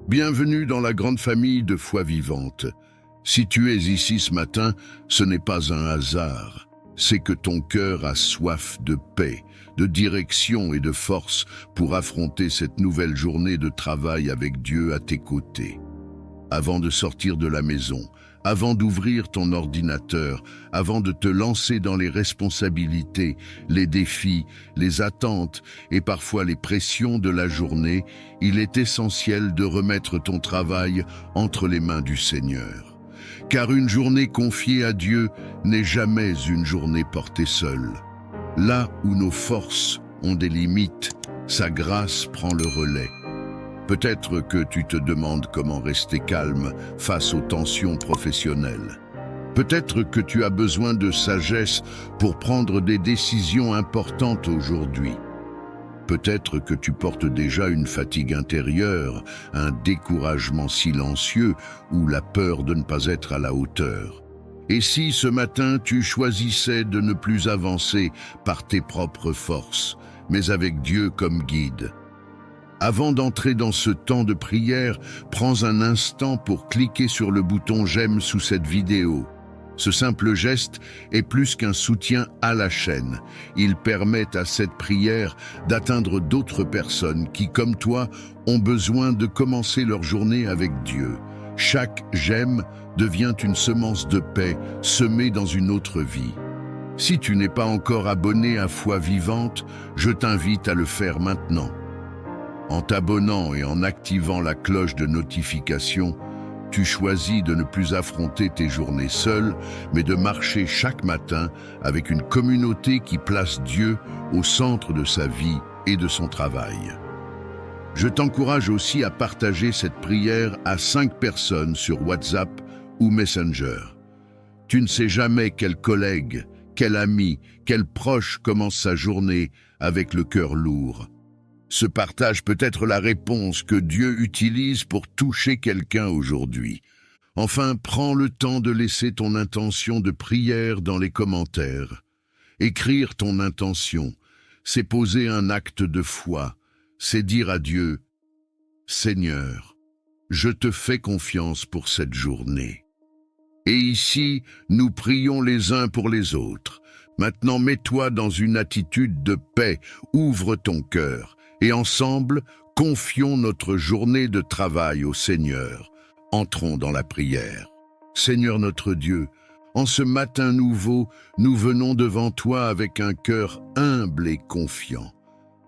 Bienvenue dans la grande famille de Foi Vivante. Si tu es ici ce matin, ce n'est pas un hasard. C'est que ton cœur a soif de paix, de direction et de force pour affronter cette nouvelle journée de travail avec Dieu à tes côtés. Avant de sortir de la maison, avant d'ouvrir ton ordinateur, avant de te lancer dans les responsabilités, les défis, les attentes et parfois les pressions de la journée, il est essentiel de remettre ton travail entre les mains du Seigneur. Car une journée confiée à Dieu n'est jamais une journée portée seule. Là où nos forces ont des limites, sa grâce prend le relais. Peut-être que tu te demandes comment rester calme face aux tensions professionnelles. Peut-être que tu as besoin de sagesse pour prendre des décisions importantes aujourd'hui. Peut-être que tu portes déjà une fatigue intérieure, un découragement silencieux ou la peur de ne pas être à la hauteur. Et si ce matin tu choisissais de ne plus avancer par tes propres forces, mais avec Dieu comme guide? Avant d'entrer dans ce temps de prière, prends un instant pour cliquer sur le bouton « J'aime » sous cette vidéo. Ce simple geste est plus qu'un soutien à la chaîne. Il permet à cette prière d'atteindre d'autres personnes qui, comme toi, ont besoin de commencer leur journée avec Dieu. Chaque « J'aime » devient une semence de paix semée dans une autre vie. Si tu n'es pas encore abonné à Foi Vivante, je t'invite à le faire maintenant. En t'abonnant et en activant la cloche de notification, tu choisis de ne plus affronter tes journées seul, mais de marcher chaque matin avec une communauté qui place Dieu au centre de sa vie et de son travail. Je t'encourage aussi à partager cette prière à 5 personnes sur WhatsApp ou Messenger. Tu ne sais jamais quel collègue, quel ami, quel proche commence sa journée avec le cœur lourd. Ce partage peut être la réponse que Dieu utilise pour toucher quelqu'un aujourd'hui. Enfin, prends le temps de laisser ton intention de prière dans les commentaires. Écrire ton intention, c'est poser un acte de foi, c'est dire à Dieu « Seigneur, je te fais confiance pour cette journée. » Et ici, nous prions les uns pour les autres. Maintenant, mets-toi dans une attitude de paix, ouvre ton cœur. Et ensemble, confions notre journée de travail au Seigneur. Entrons dans la prière. Seigneur notre Dieu, en ce matin nouveau, nous venons devant toi avec un cœur humble et confiant.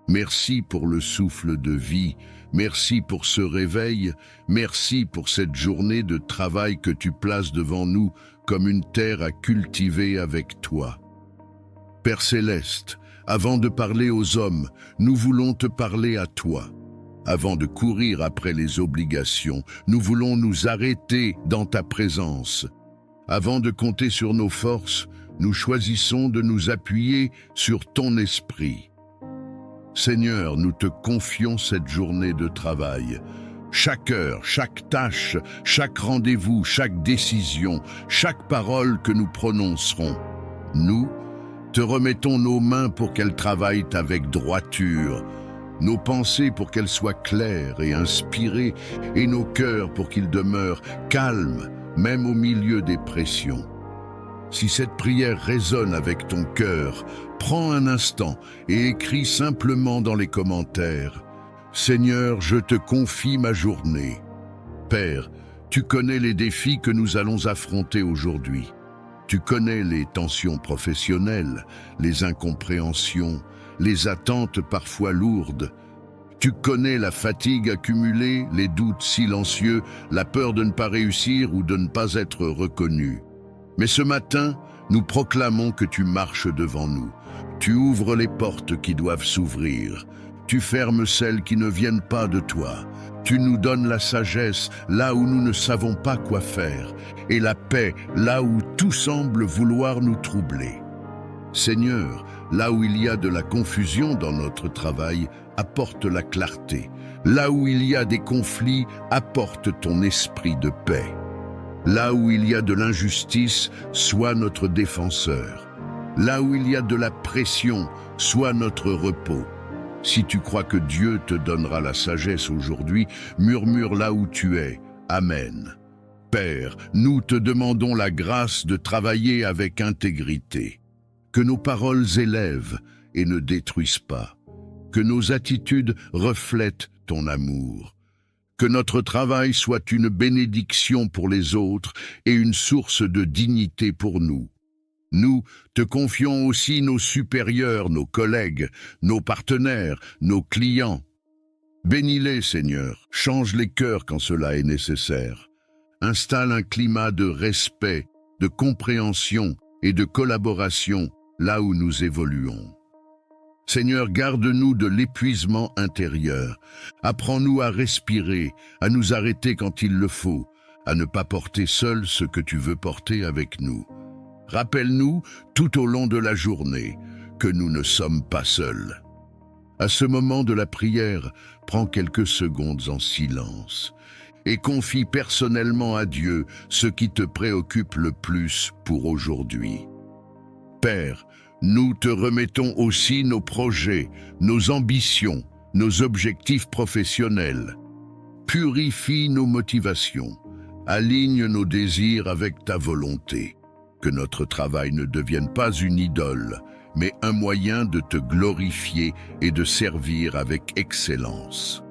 Merci pour le souffle de vie, merci pour ce réveil, merci pour cette journée de travail que tu places devant nous comme une terre à cultiver avec toi. Père Céleste, avant de parler aux hommes, nous voulons te parler à toi. Avant de courir après les obligations, nous voulons nous arrêter dans ta présence. Avant de compter sur nos forces, nous choisissons de nous appuyer sur ton esprit. Seigneur, nous te confions cette journée de travail. Chaque heure, chaque tâche, chaque rendez-vous, chaque décision, chaque parole que nous prononcerons. Nous te remettons nos mains pour qu'elles travaillent avec droiture, nos pensées pour qu'elles soient claires et inspirées, et nos cœurs pour qu'ils demeurent calmes, même au milieu des pressions. Si cette prière résonne avec ton cœur, prends un instant et écris simplement dans les commentaires « Seigneur, je te confie ma journée. » Père, tu connais les défis que nous allons affronter aujourd'hui. Tu connais les tensions professionnelles, les incompréhensions, les attentes parfois lourdes. Tu connais la fatigue accumulée, les doutes silencieux, la peur de ne pas réussir ou de ne pas être reconnu. Mais ce matin, nous proclamons que tu marches devant nous. Tu ouvres les portes qui doivent s'ouvrir. Tu fermes celles qui ne viennent pas de toi. Tu nous donnes la sagesse là où nous ne savons pas quoi faire, et la paix là où tout semble vouloir nous troubler. Seigneur, là où il y a de la confusion dans notre travail, apporte la clarté. Là où il y a des conflits, apporte ton esprit de paix. Là où il y a de l'injustice, sois notre défenseur. Là où il y a de la pression, sois notre repos. Si tu crois que Dieu te donnera la sagesse aujourd'hui, murmure là où tu es. Amen. Père, nous te demandons la grâce de travailler avec intégrité. Que nos paroles élèvent et ne détruisent pas. Que nos attitudes reflètent ton amour. Que notre travail soit une bénédiction pour les autres et une source de dignité pour nous. Nous te confions aussi nos supérieurs, nos collègues, nos partenaires, nos clients. Bénis-les, Seigneur, change les cœurs quand cela est nécessaire. Installe un climat de respect, de compréhension et de collaboration là où nous évoluons. Seigneur, garde-nous de l'épuisement intérieur. Apprends-nous à respirer, à nous arrêter quand il le faut, à ne pas porter seul ce que tu veux porter avec nous. Rappelle-nous tout au long de la journée que nous ne sommes pas seuls. À ce moment de la prière, prends quelques secondes en silence et confie personnellement à Dieu ce qui te préoccupe le plus pour aujourd'hui. Père, nous te remettons aussi nos projets, nos ambitions, nos objectifs professionnels. Purifie nos motivations, aligne nos désirs avec ta volonté. Que notre travail ne devienne pas une idole, mais un moyen de te glorifier et de servir avec excellence.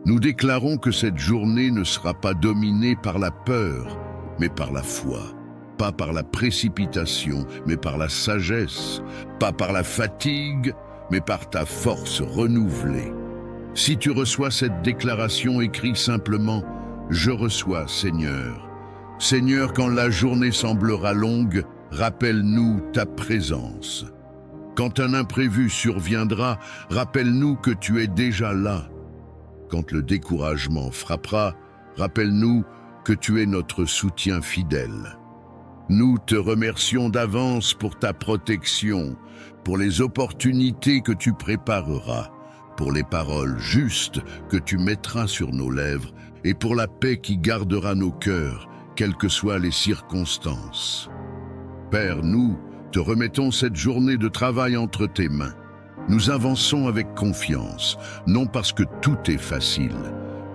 Nous déclarons que cette journée ne sera pas dominée par la peur, mais par la foi. Pas par la précipitation, mais par la sagesse. Pas par la fatigue, mais par ta force renouvelée. Si tu reçois cette déclaration, écris simplement « Je reçois, Seigneur ». Seigneur, quand la journée semblera longue, rappelle-nous ta présence. Quand un imprévu surviendra, rappelle-nous que tu es déjà là. Quand le découragement frappera, rappelle-nous que tu es notre soutien fidèle. Nous te remercions d'avance pour ta protection, pour les opportunités que tu prépareras, pour les paroles justes que tu mettras sur nos lèvres et pour la paix qui gardera nos cœurs, quelles que soient les circonstances. Père, nous te remettons cette journée de travail entre tes mains. Nous avançons avec confiance, non parce que tout est facile,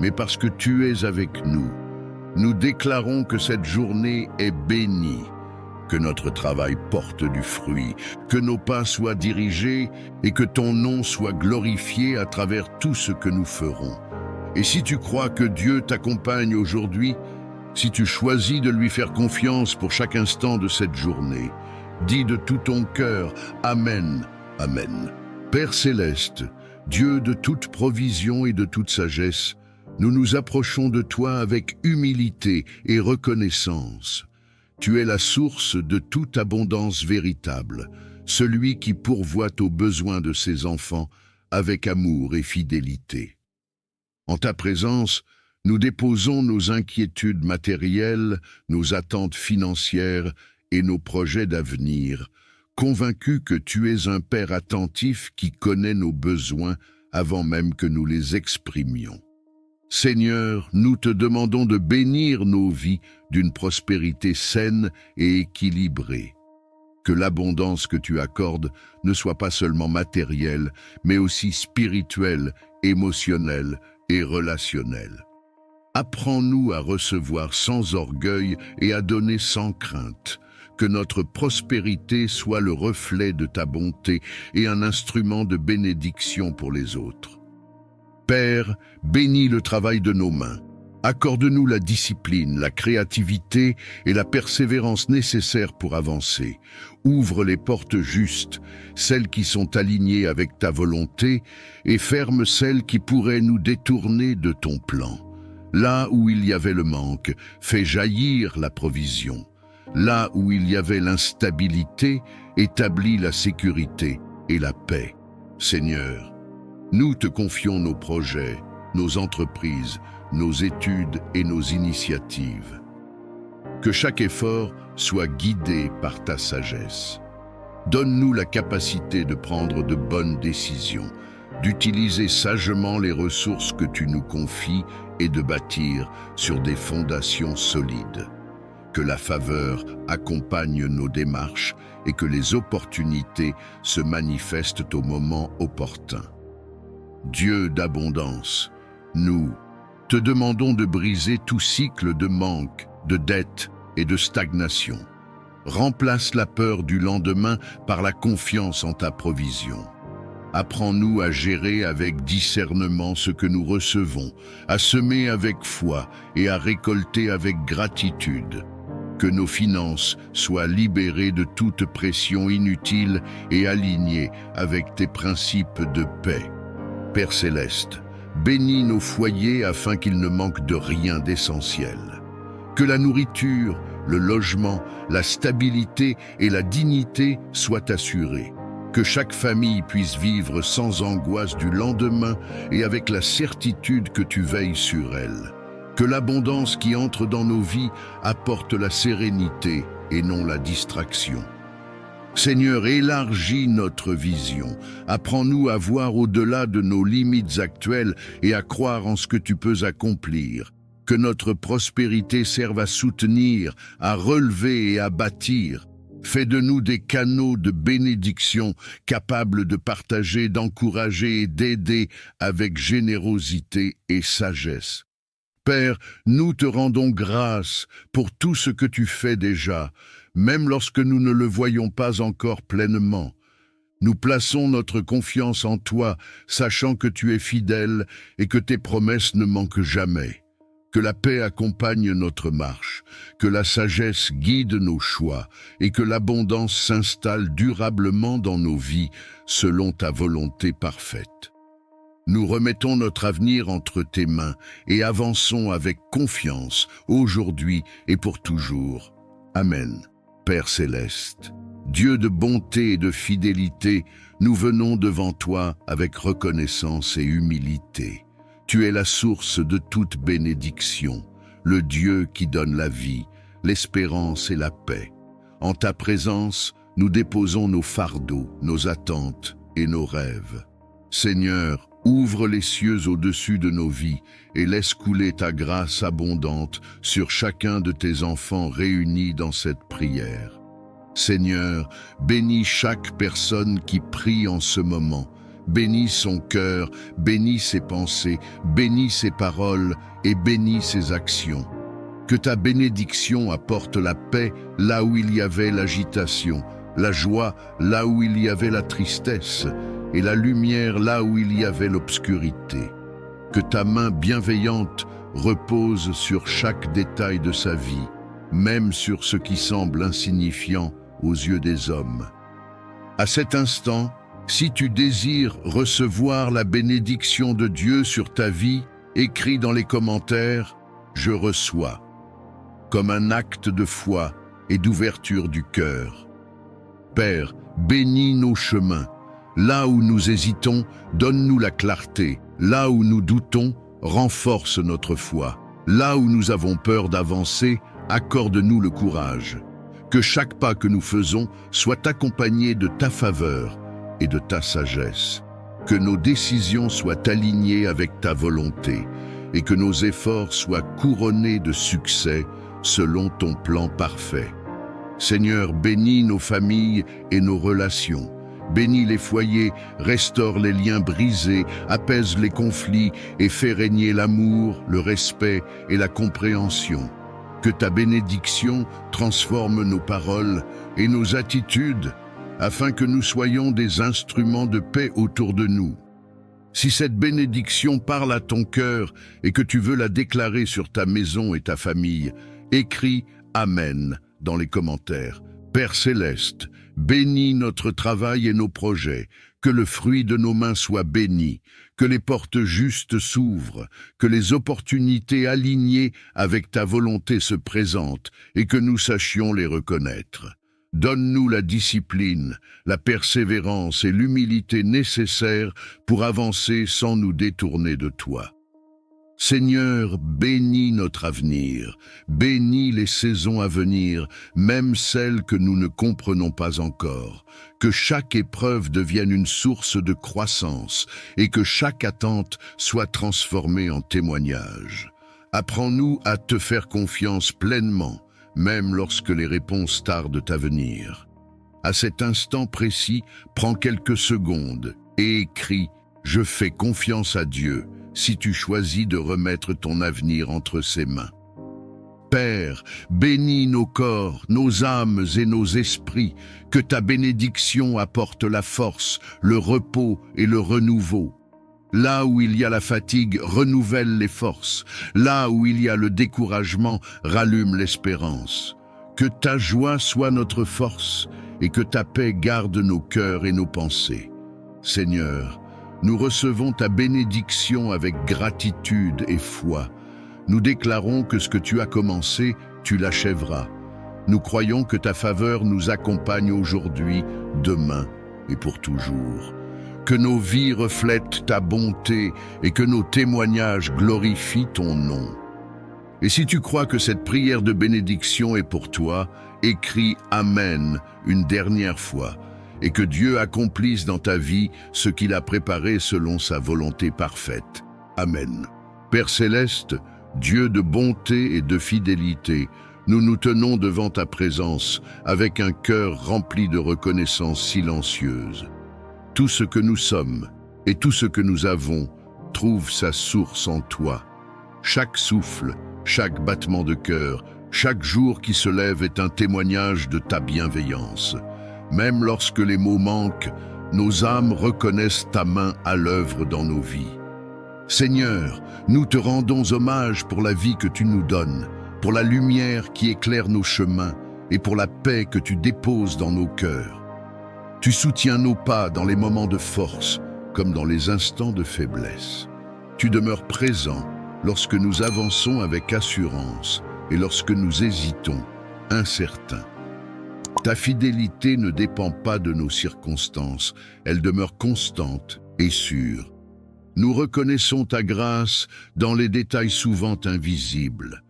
mais parce que tu es avec nous. Nous déclarons que cette journée est bénie, que notre travail porte du fruit, que nos pas soient dirigés et que ton nom soit glorifié à travers tout ce que nous ferons. Et si tu crois que Dieu t'accompagne aujourd'hui, si tu choisis de lui faire confiance pour chaque instant de cette journée, dis de tout ton cœur « Amen, Amen ». Père céleste, Dieu de toute provision et de toute sagesse, nous nous approchons de toi avec humilité et reconnaissance. Tu es la source de toute abondance véritable, celui qui pourvoit aux besoins de ses enfants avec amour et fidélité. En ta présence, nous déposons nos inquiétudes matérielles, nos attentes financières et nos projets d'avenir, convaincus que tu es un Père attentif qui connaît nos besoins avant même que nous les exprimions. Seigneur, nous te demandons de bénir nos vies d'une prospérité saine et équilibrée. Que l'abondance que tu accordes ne soit pas seulement matérielle, mais aussi spirituelle, émotionnelle et relationnelle. Apprends-nous à recevoir sans orgueil et à donner sans crainte. Que notre prospérité soit le reflet de ta bonté et un instrument de bénédiction pour les autres. Père, bénis le travail de nos mains. Accorde-nous la discipline, la créativité et la persévérance nécessaires pour avancer. Ouvre les portes justes, celles qui sont alignées avec ta volonté, et ferme celles qui pourraient nous détourner de ton plan. Là où il y avait le manque, fais jaillir la provision. Là où il y avait l'instabilité, établis la sécurité et la paix. Seigneur, Nous te confions nos projets, nos entreprises, nos études et nos initiatives. Que chaque effort soit guidé par ta sagesse. Donne-nous la capacité de prendre de bonnes décisions, d'utiliser sagement les ressources que tu nous confies et de bâtir sur des fondations solides. Que la faveur accompagne nos démarches et que les opportunités se manifestent au moment opportun. Dieu d'abondance, nous te demandons de briser tout cycle de manque, de dette et de stagnation. Remplace la peur du lendemain par la confiance en ta provision. Apprends-nous à gérer avec discernement ce que nous recevons, à semer avec foi et à récolter avec gratitude. Que nos finances soient libérées de toute pression inutile et alignées avec tes principes de paix. Père céleste, bénis nos foyers afin qu'ils ne manquent de rien d'essentiel. Que la nourriture, le logement, la stabilité et la dignité soient assurés. Que chaque famille puisse vivre sans angoisse du lendemain et avec la certitude que tu veilles sur elle. Que l'abondance qui entre dans nos vies apporte la sérénité et non la distraction. Seigneur, élargis notre vision. Apprends-nous à voir au-delà de nos limites actuelles et à croire en ce que tu peux accomplir. Que notre prospérité serve à soutenir, à relever et à bâtir. Fais de nous des canaux de bénédiction capables de partager, d'encourager et d'aider avec générosité et sagesse. Père, nous te rendons grâce pour tout ce que tu fais déjà, même lorsque nous ne le voyons pas encore pleinement. Nous plaçons notre confiance en toi, sachant que tu es fidèle et que tes promesses ne manquent jamais. Que la paix accompagne notre marche, que la sagesse guide nos choix et que l'abondance s'installe durablement dans nos vies selon ta volonté parfaite. Nous remettons notre avenir entre tes mains et avançons avec confiance aujourd'hui et pour toujours. Amen. Père céleste, Dieu de bonté et de fidélité, nous venons devant toi avec reconnaissance et humilité. Tu es la source de toute bénédiction, le Dieu qui donne la vie, l'espérance et la paix. En ta présence, nous déposons nos fardeaux, nos attentes et nos rêves. Seigneur, ouvre les cieux au-dessus de nos vies et laisse couler ta grâce abondante sur chacun de tes enfants réunis dans cette prière. Seigneur, bénis chaque personne qui prie en ce moment. Bénis son cœur, bénis ses pensées, bénis ses paroles et bénis ses actions. Que ta bénédiction apporte la paix là où il y avait l'agitation, la joie là où il y avait la tristesse et la lumière là où il y avait l'obscurité. Que ta main bienveillante repose sur chaque détail de sa vie, même sur ce qui semble insignifiant aux yeux des hommes. À cet instant, si tu désires recevoir la bénédiction de Dieu sur ta vie, écris dans les commentaires « Je reçois » comme un acte de foi et d'ouverture du cœur. Père, bénis nos chemins. Là où nous hésitons, donne-nous la clarté. Là où nous doutons, renforce notre foi. Là où nous avons peur d'avancer, accorde-nous le courage. Que chaque pas que nous faisons soit accompagné de ta faveur et de ta sagesse. Que nos décisions soient alignées avec ta volonté et que nos efforts soient couronnés de succès selon ton plan parfait. Seigneur, bénis nos familles et nos relations. Bénis les foyers, restaure les liens brisés, apaise les conflits et fais régner l'amour, le respect et la compréhension. Que ta bénédiction transforme nos paroles et nos attitudes afin que nous soyons des instruments de paix autour de nous. Si cette bénédiction parle à ton cœur et que tu veux la déclarer sur ta maison et ta famille, écris « Amen » dans les commentaires. Père céleste, bénis notre travail et nos projets, que le fruit de nos mains soit béni, que les portes justes s'ouvrent, que les opportunités alignées avec ta volonté se présentent et que nous sachions les reconnaître. Donne-nous la discipline, la persévérance et l'humilité nécessaires pour avancer sans nous détourner de toi. Seigneur, bénis notre avenir, bénis les saisons à venir, même celles que nous ne comprenons pas encore. Que chaque épreuve devienne une source de croissance et que chaque attente soit transformée en témoignage. Apprends-nous à te faire confiance pleinement, même lorsque les réponses tardent à venir. À cet instant précis, prends quelques secondes et écris « Je fais confiance à Dieu » si tu choisis de remettre ton avenir entre ses mains. Père, bénis nos corps, nos âmes et nos esprits, que ta bénédiction apporte la force, le repos et le renouveau. Là où il y a la fatigue, renouvelle les forces. Là où il y a le découragement, rallume l'espérance. Que ta joie soit notre force et que ta paix garde nos cœurs et nos pensées. Seigneur, nous recevons ta bénédiction avec gratitude et foi. Nous déclarons que ce que tu as commencé, tu l'achèveras. Nous croyons que ta faveur nous accompagne aujourd'hui, demain et pour toujours. Que nos vies reflètent ta bonté et que nos témoignages glorifient ton nom. Et si tu crois que cette prière de bénédiction est pour toi, écris « Amen » une dernière fois. Et que Dieu accomplisse dans ta vie ce qu'il a préparé selon sa volonté parfaite. Amen. Père céleste, Dieu de bonté et de fidélité, nous nous tenons devant ta présence avec un cœur rempli de reconnaissance silencieuse. Tout ce que nous sommes et tout ce que nous avons trouve sa source en toi. Chaque souffle, chaque battement de cœur, chaque jour qui se lève est un témoignage de ta bienveillance. Même lorsque les mots manquent, nos âmes reconnaissent ta main à l'œuvre dans nos vies. Seigneur, nous te rendons hommage pour la vie que tu nous donnes, pour la lumière qui éclaire nos chemins et pour la paix que tu déposes dans nos cœurs. Tu soutiens nos pas dans les moments de force comme dans les instants de faiblesse. Tu demeures présent lorsque nous avançons avec assurance et lorsque nous hésitons, incertains. Ta fidélité ne dépend pas de nos circonstances, elle demeure constante et sûre. Nous reconnaissons ta grâce dans les détails souvent invisibles,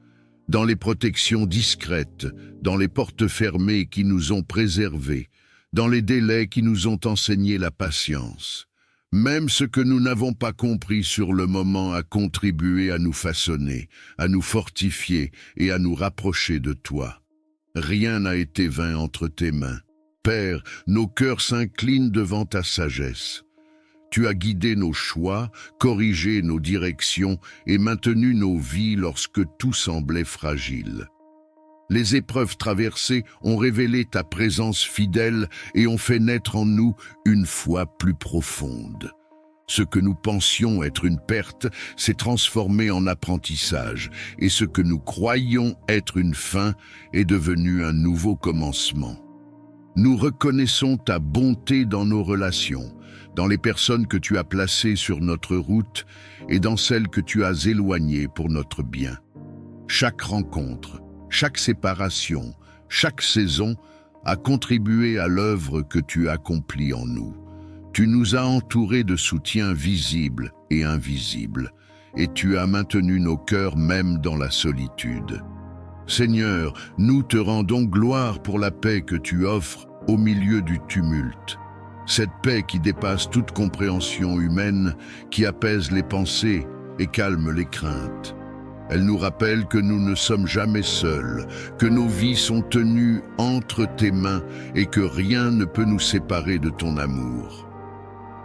dans les protections discrètes, dans les portes fermées qui nous ont préservés, dans les délais qui nous ont enseigné la patience. Même ce que nous n'avons pas compris sur le moment a contribué à nous façonner, à nous fortifier et à nous rapprocher de toi. Rien n'a été vain entre tes mains. Père, nos cœurs s'inclinent devant ta sagesse. Tu as guidé nos choix, corrigé nos directions et maintenu nos vies lorsque tout semblait fragile. Les épreuves traversées ont révélé ta présence fidèle et ont fait naître en nous une foi plus profonde. Ce que nous pensions être une perte s'est transformé en apprentissage, et ce que nous croyions être une fin est devenu un nouveau commencement. Nous reconnaissons ta bonté dans nos relations, dans les personnes que tu as placées sur notre route et dans celles que tu as éloignées pour notre bien. Chaque rencontre, chaque séparation, chaque saison a contribué à l'œuvre que tu accomplis en nous. Tu nous as entourés de soutien visible et invisible, et tu as maintenu nos cœurs même dans la solitude. Seigneur, nous te rendons gloire pour la paix que tu offres au milieu du tumulte. Cette paix qui dépasse toute compréhension humaine, qui apaise les pensées et calme les craintes. Elle nous rappelle que nous ne sommes jamais seuls, que nos vies sont tenues entre tes mains et que rien ne peut nous séparer de ton amour.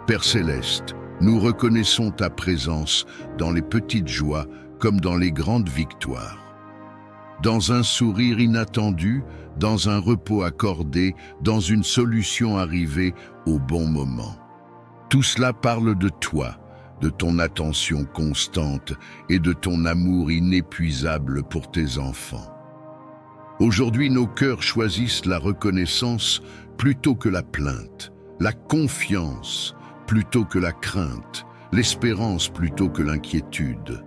Père céleste, nous reconnaissons ta présence dans les petites joies comme dans les grandes victoires. Dans un sourire inattendu, dans un repos accordé, dans une solution arrivée au bon moment. Tout cela parle de toi, de ton attention constante et de ton amour inépuisable pour tes enfants. Aujourd'hui, nos cœurs choisissent la reconnaissance plutôt que la plainte, la confiance plutôt que la crainte, l'espérance plutôt que l'inquiétude.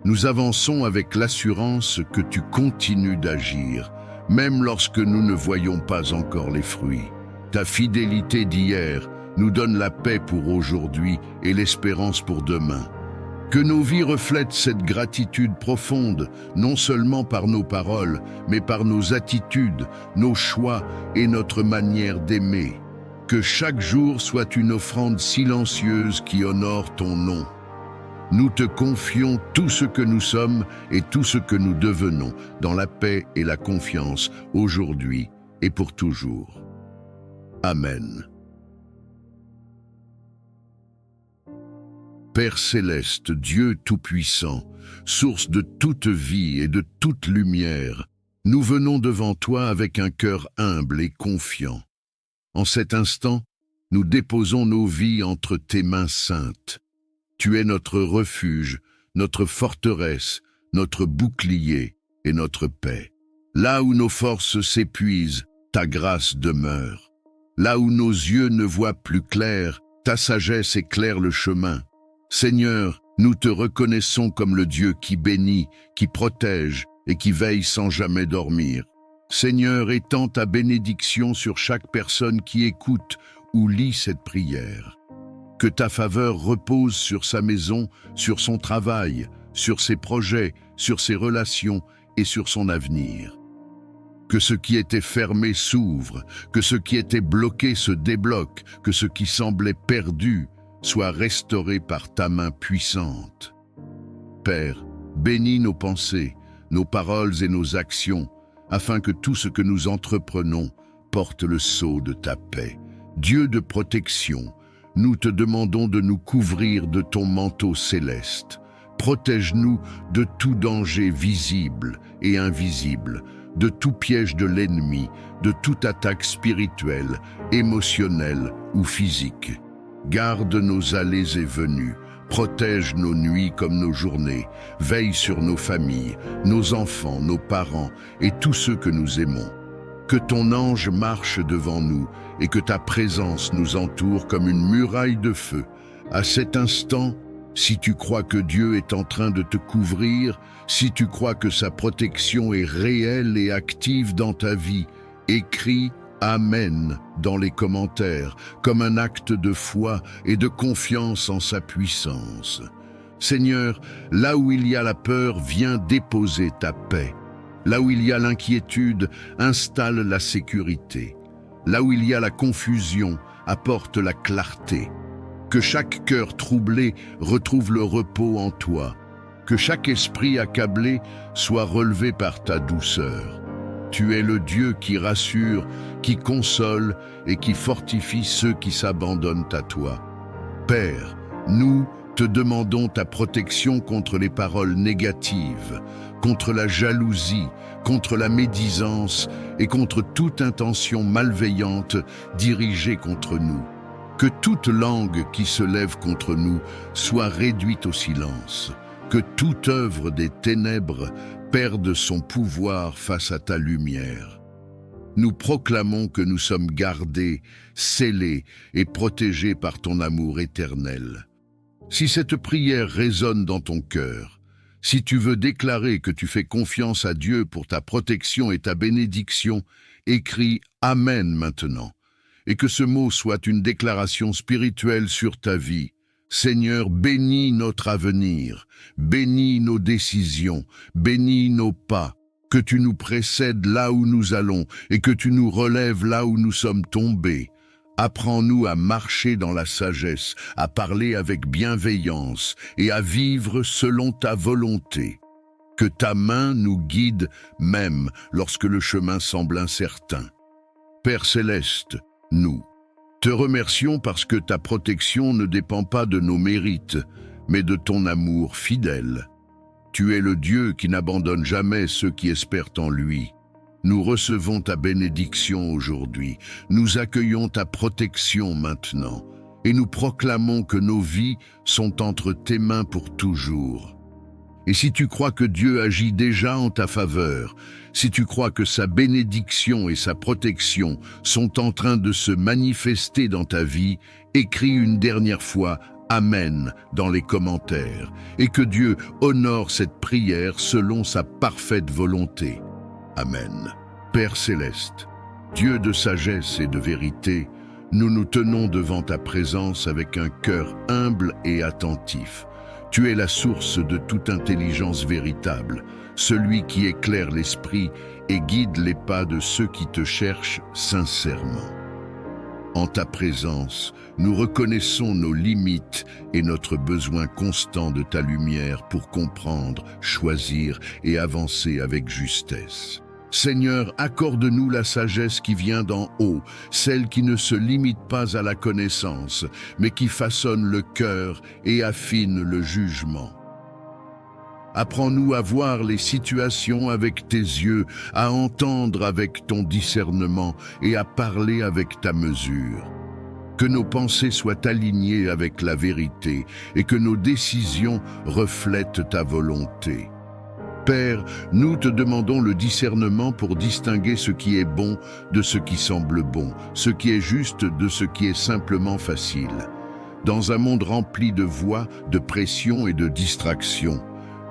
Nous avançons avec l'assurance que tu continues d'agir, même lorsque nous ne voyons pas encore les fruits. Ta fidélité d'hier nous donne la paix pour aujourd'hui et l'espérance pour demain. Que nos vies reflètent cette gratitude profonde, non seulement par nos paroles, mais par nos attitudes, nos choix et notre manière d'aimer. Que chaque jour soit une offrande silencieuse qui honore ton nom. Nous te confions tout ce que nous sommes et tout ce que nous devenons dans la paix et la confiance aujourd'hui et pour toujours. Amen. Père céleste, Dieu tout-puissant, source de toute vie et de toute lumière, nous venons devant toi avec un cœur humble et confiant. En cet instant, nous déposons nos vies entre tes mains saintes. Tu es notre refuge, notre forteresse, notre bouclier et notre paix. Là où nos forces s'épuisent, ta grâce demeure. Là où nos yeux ne voient plus clair, ta sagesse éclaire le chemin. Seigneur, nous te reconnaissons comme le Dieu qui bénit, qui protège et qui veille sans jamais dormir. Seigneur, étends ta bénédiction sur chaque personne qui écoute ou lit cette prière. Que ta faveur repose sur sa maison, sur son travail, sur ses projets, sur ses relations et sur son avenir. Que ce qui était fermé s'ouvre, que ce qui était bloqué se débloque, que ce qui semblait perdu soit restauré par ta main puissante. Père, bénis nos pensées, nos paroles et nos actions, afin que tout ce que nous entreprenons porte le sceau de ta paix. Dieu de protection, nous te demandons de nous couvrir de ton manteau céleste. Protège-nous de tout danger visible et invisible, de tout piège de l'ennemi, de toute attaque spirituelle, émotionnelle ou physique. Garde nos allées et venues, protège nos nuits comme nos journées, veille sur nos familles, nos enfants, nos parents et tous ceux que nous aimons. Que ton ange marche devant nous et que ta présence nous entoure comme une muraille de feu. À cet instant, si tu crois que Dieu est en train de te couvrir, si tu crois que sa protection est réelle et active dans ta vie, écris Amen dans les commentaires, comme un acte de foi et de confiance en sa puissance. Seigneur, là où il y a la peur, viens déposer ta paix. Là où il y a l'inquiétude, installe la sécurité. Là où il y a la confusion, apporte la clarté. Que chaque cœur troublé retrouve le repos en toi. Que chaque esprit accablé soit relevé par ta douceur. Tu es le Dieu qui rassure, qui console et qui fortifie ceux qui s'abandonnent à toi. Père, nous te demandons ta protection contre les paroles négatives, contre la jalousie, contre la médisance et contre toute intention malveillante dirigée contre nous. Que toute langue qui se lève contre nous soit réduite au silence. Que toute œuvre des ténèbres perde son pouvoir face à ta lumière. Nous proclamons que nous sommes gardés, scellés et protégés par ton amour éternel. Si cette prière résonne dans ton cœur, si tu veux déclarer que tu fais confiance à Dieu pour ta protection et ta bénédiction, écris « Amen » maintenant, et que ce mot soit une déclaration spirituelle sur ta vie. Seigneur, bénis notre avenir, bénis nos décisions, bénis nos pas, que tu nous précèdes là où nous allons et que tu nous relèves là où nous sommes tombés. Apprends-nous à marcher dans la sagesse, à parler avec bienveillance et à vivre selon ta volonté. Que ta main nous guide même lorsque le chemin semble incertain. Père céleste, nous te remercions parce que ta protection ne dépend pas de nos mérites, mais de ton amour fidèle. Tu es le Dieu qui n'abandonne jamais ceux qui espèrent en lui. Nous recevons ta bénédiction aujourd'hui, nous accueillons ta protection maintenant, et nous proclamons que nos vies sont entre tes mains pour toujours. Et si tu crois que Dieu agit déjà en ta faveur, si tu crois que sa bénédiction et sa protection sont en train de se manifester dans ta vie, écris une dernière fois « Amen » dans les commentaires, et que Dieu honore cette prière selon sa parfaite volonté. Amen. Père céleste, Dieu de sagesse et de vérité, nous nous tenons devant ta présence avec un cœur humble et attentif. Tu es la source de toute intelligence véritable, celui qui éclaire l'esprit et guide les pas de ceux qui te cherchent sincèrement. En ta présence, nous reconnaissons nos limites et notre besoin constant de ta lumière pour comprendre, choisir et avancer avec justesse. Seigneur, accorde-nous la sagesse qui vient d'en haut, celle qui ne se limite pas à la connaissance, mais qui façonne le cœur et affine le jugement. Apprends-nous à voir les situations avec tes yeux, à entendre avec ton discernement et à parler avec ta mesure. Que nos pensées soient alignées avec la vérité et que nos décisions reflètent ta volonté. Père, nous te demandons le discernement pour distinguer ce qui est bon de ce qui semble bon, ce qui est juste de ce qui est simplement facile. Dans un monde rempli de voix, de pression et de distractions,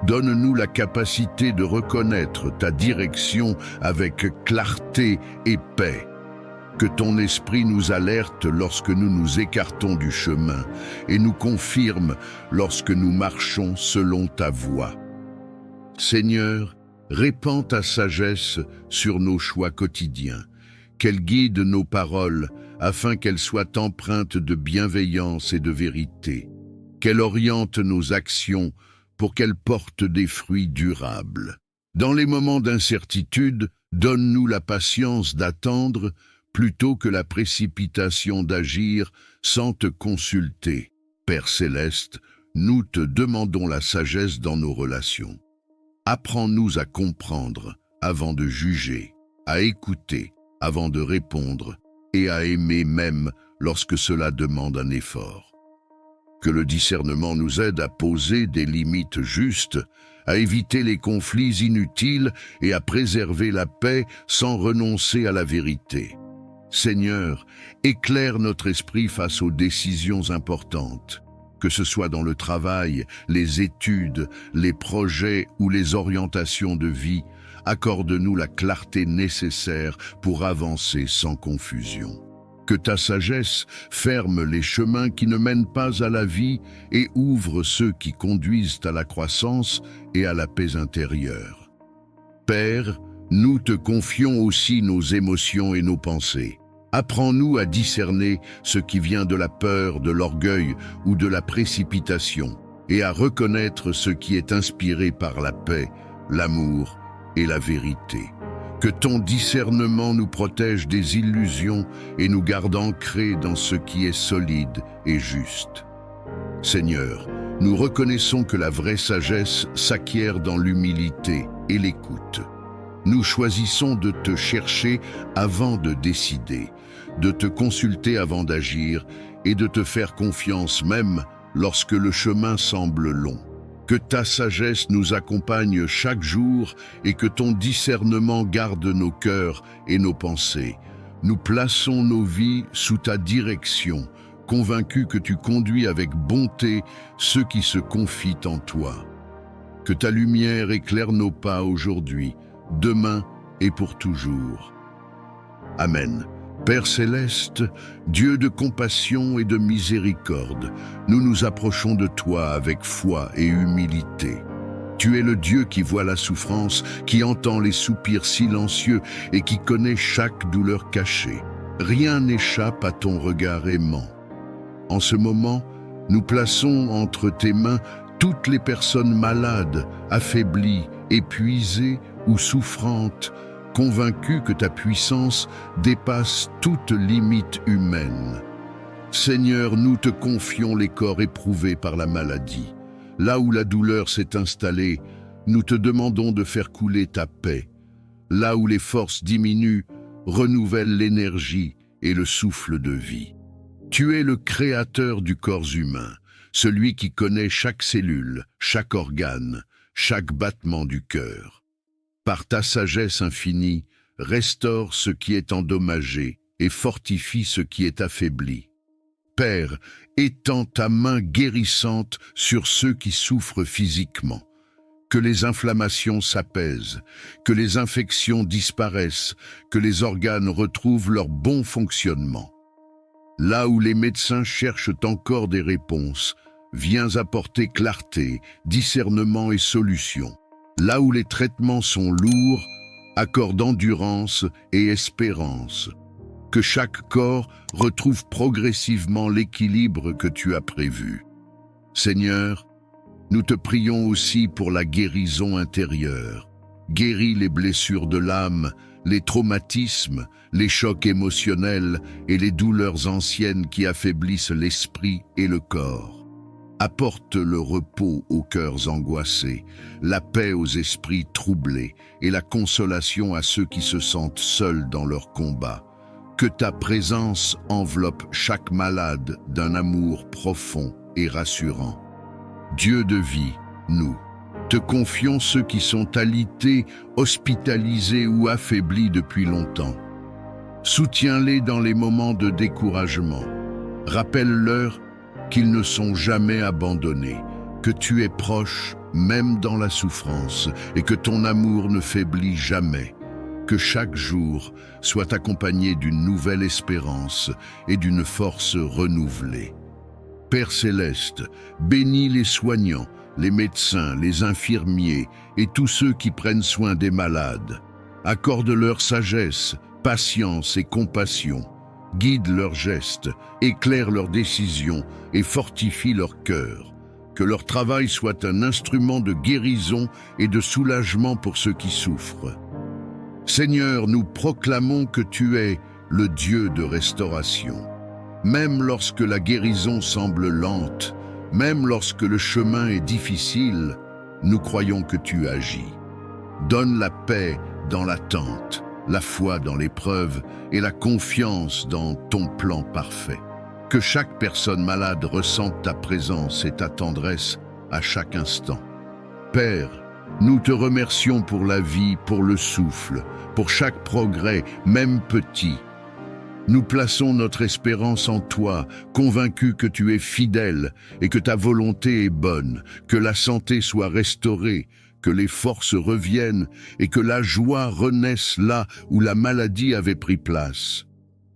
donne-nous la capacité de reconnaître ta direction avec clarté et paix. Que ton esprit nous alerte lorsque nous nous écartons du chemin et nous confirme lorsque nous marchons selon ta voie. Seigneur, répands ta sagesse sur nos choix quotidiens, qu'elle guide nos paroles afin qu'elles soient empreintes de bienveillance et de vérité, qu'elle oriente nos actions pour qu'elles portent des fruits durables. Dans les moments d'incertitude, donne-nous la patience d'attendre plutôt que la précipitation d'agir sans te consulter. Père céleste, nous te demandons la sagesse dans nos relations. Apprends-nous à comprendre avant de juger, à écouter avant de répondre et à aimer même lorsque cela demande un effort. Que le discernement nous aide à poser des limites justes, à éviter les conflits inutiles et à préserver la paix sans renoncer à la vérité. Seigneur, éclaire notre esprit face aux décisions importantes. Que ce soit dans le travail, les études, les projets ou les orientations de vie, accorde-nous la clarté nécessaire pour avancer sans confusion. Que ta sagesse ferme les chemins qui ne mènent pas à la vie et ouvre ceux qui conduisent à la croissance et à la paix intérieure. Père, nous te confions aussi nos émotions et nos pensées. Apprends-nous à discerner ce qui vient de la peur, de l'orgueil ou de la précipitation, et à reconnaître ce qui est inspiré par la paix, l'amour et la vérité. Que ton discernement nous protège des illusions et nous garde ancrés dans ce qui est solide et juste. Seigneur, nous reconnaissons que la vraie sagesse s'acquiert dans l'humilité et l'écoute. Nous choisissons de te chercher avant de décider, de te consulter avant d'agir et de te faire confiance même lorsque le chemin semble long. Que ta sagesse nous accompagne chaque jour et que ton discernement garde nos cœurs et nos pensées. Nous plaçons nos vies sous ta direction, convaincus que tu conduis avec bonté ceux qui se confient en toi. Que ta lumière éclaire nos pas aujourd'hui, demain et pour toujours. Amen. Père céleste, Dieu de compassion et de miséricorde, nous nous approchons de toi avec foi et humilité. Tu es le Dieu qui voit la souffrance, qui entend les soupirs silencieux et qui connaît chaque douleur cachée. Rien n'échappe à ton regard aimant. En ce moment, nous plaçons entre tes mains toutes les personnes malades, affaiblies, épuisées ou souffrantes, convaincus que ta puissance dépasse toute limite humaine. Seigneur, nous te confions les corps éprouvés par la maladie. Là où la douleur s'est installée, nous te demandons de faire couler ta paix. Là où les forces diminuent, renouvelle l'énergie et le souffle de vie. Tu es le créateur du corps humain, celui qui connaît chaque cellule, chaque organe, chaque battement du cœur. Par ta sagesse infinie, restaure ce qui est endommagé et fortifie ce qui est affaibli. Père, étends ta main guérissante sur ceux qui souffrent physiquement. que les inflammations s'apaisent, que les infections disparaissent, que les organes retrouvent leur bon fonctionnement. Là où les médecins cherchent encore des réponses, viens apporter clarté, discernement et solution. Là où les traitements sont lourds, accorde endurance et espérance. Que chaque corps retrouve progressivement l'équilibre que tu as prévu. Seigneur, nous te prions aussi pour la guérison intérieure. Guéris les blessures de l'âme, les traumatismes, les chocs émotionnels et les douleurs anciennes qui affaiblissent l'esprit et le corps. Apporte le repos aux cœurs angoissés, la paix aux esprits troublés et la consolation à ceux qui se sentent seuls dans leur combat. Que ta présence enveloppe chaque malade d'un amour profond et rassurant. Dieu de vie, nous te confions ceux qui sont alités, hospitalisés ou affaiblis depuis longtemps. Soutiens-les dans les moments de découragement. Rappelle-leur qu'ils ne sont jamais abandonnés, que tu es proche même dans la souffrance et que ton amour ne faiblit jamais. Que chaque jour soit accompagné d'une nouvelle espérance et d'une force renouvelée. Père céleste, bénis les soignants, les médecins, les infirmiers et tous ceux qui prennent soin des malades. Accorde-leur sagesse, patience et compassion. Guide leurs gestes, éclaire leurs décisions et fortifie leur cœur. Que leur travail soit un instrument de guérison et de soulagement pour ceux qui souffrent. Seigneur, nous proclamons que tu es le Dieu de restauration. Même lorsque la guérison semble lente, même lorsque le chemin est difficile, nous croyons que tu agis. Donne la paix dans l'attente, la foi dans l'épreuve et la confiance dans ton plan parfait. Que chaque personne malade ressente ta présence et ta tendresse à chaque instant. Père, nous te remercions pour la vie, pour le souffle, pour chaque progrès, même petit. Nous plaçons notre espérance en toi, convaincus que tu es fidèle et que ta volonté est bonne, que la santé soit restaurée, que les forces reviennent et que la joie renaisse là où la maladie avait pris place.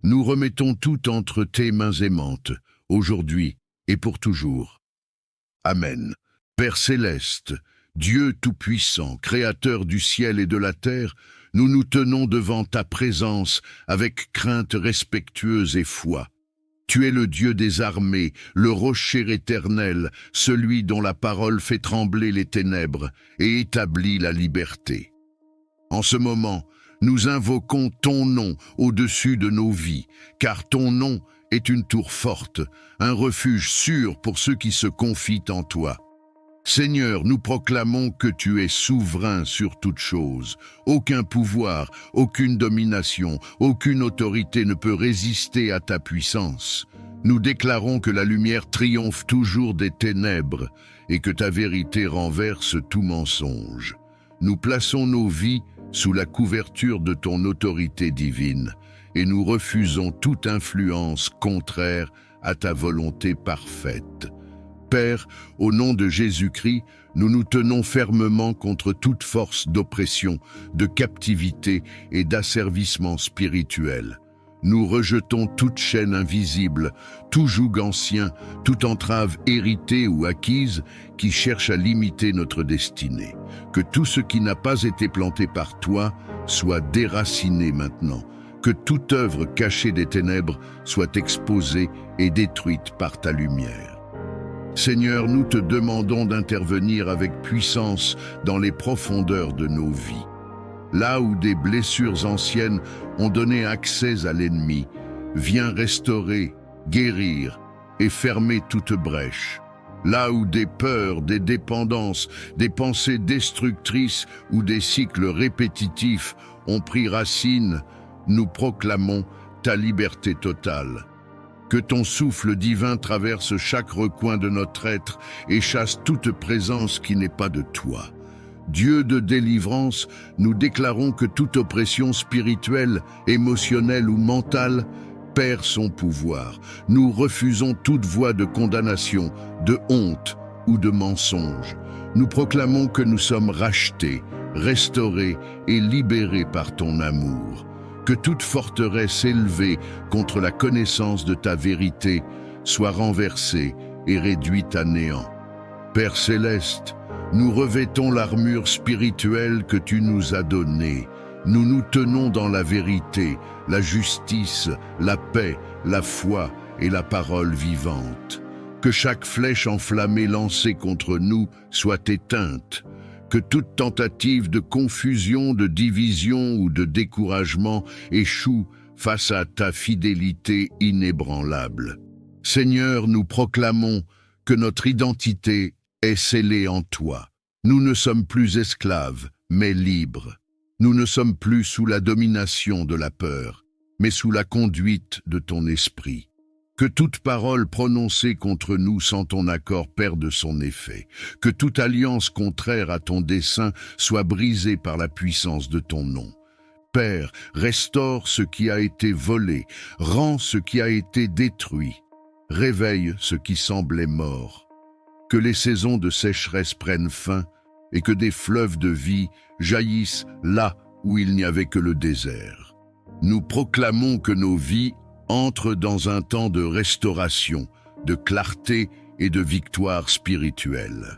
Nous remettons tout entre tes mains aimantes, aujourd'hui et pour toujours. Amen. Père céleste, Dieu tout-puissant, créateur du ciel et de la terre, nous nous tenons devant ta présence avec crainte respectueuse et foi. Tu es le Dieu des armées, le rocher éternel, celui dont la parole fait trembler les ténèbres et établit la liberté. En ce moment, nous invoquons ton nom au-dessus de nos vies, car ton nom est une tour forte, un refuge sûr pour ceux qui se confient en toi. Seigneur, nous proclamons que tu es souverain sur toute chose. Aucun pouvoir, aucune domination, aucune autorité ne peut résister à ta puissance. Nous déclarons que la lumière triomphe toujours des ténèbres et que ta vérité renverse tout mensonge. Nous plaçons nos vies sous la couverture de ton autorité divine et nous refusons toute influence contraire à ta volonté parfaite. Père, au nom de Jésus-Christ, nous nous tenons fermement contre toute force d'oppression, de captivité et d'asservissement spirituel. Nous rejetons toute chaîne invisible, tout joug ancien, toute entrave héritée ou acquise qui cherche à limiter notre destinée. Que tout ce qui n'a pas été planté par toi soit déraciné maintenant. Que toute œuvre cachée des ténèbres soit exposée et détruite par ta lumière. Seigneur, nous te demandons d'intervenir avec puissance dans les profondeurs de nos vies. Là où des blessures anciennes ont donné accès à l'ennemi, viens restaurer, guérir et fermer toute brèche. Là où des peurs, des dépendances, des pensées destructrices ou des cycles répétitifs ont pris racine, nous proclamons ta liberté totale. Que ton souffle divin traverse chaque recoin de notre être et chasse toute présence qui n'est pas de toi. Dieu de délivrance, nous déclarons que toute oppression spirituelle, émotionnelle ou mentale perd son pouvoir. Nous refusons toute voie de condamnation, de honte ou de mensonge. Nous proclamons que nous sommes rachetés, restaurés et libérés par ton amour. Que toute forteresse élevée contre la connaissance de ta vérité soit renversée et réduite à néant. Père céleste, nous revêtons l'armure spirituelle que tu nous as donnée. Nous nous tenons dans la vérité, la justice, la paix, la foi et la parole vivante. Que chaque flèche enflammée lancée contre nous soit éteinte. Que toute tentative de confusion, de division ou de découragement échoue face à ta fidélité inébranlable. Seigneur, nous proclamons que notre identité est scellée en toi. Nous ne sommes plus esclaves, mais libres. Nous ne sommes plus sous la domination de la peur, mais sous la conduite de ton esprit. Que toute parole prononcée contre nous sans ton accord perde son effet. Que toute alliance contraire à ton dessein soit brisée par la puissance de ton nom. Père, restaure ce qui a été volé, rends ce qui a été détruit, réveille ce qui semblait mort. Que les saisons de sécheresse prennent fin et que des fleuves de vie jaillissent là où il n'y avait que le désert. Nous proclamons que nos vies entrent dans un temps de restauration, de clarté et de victoire spirituelle.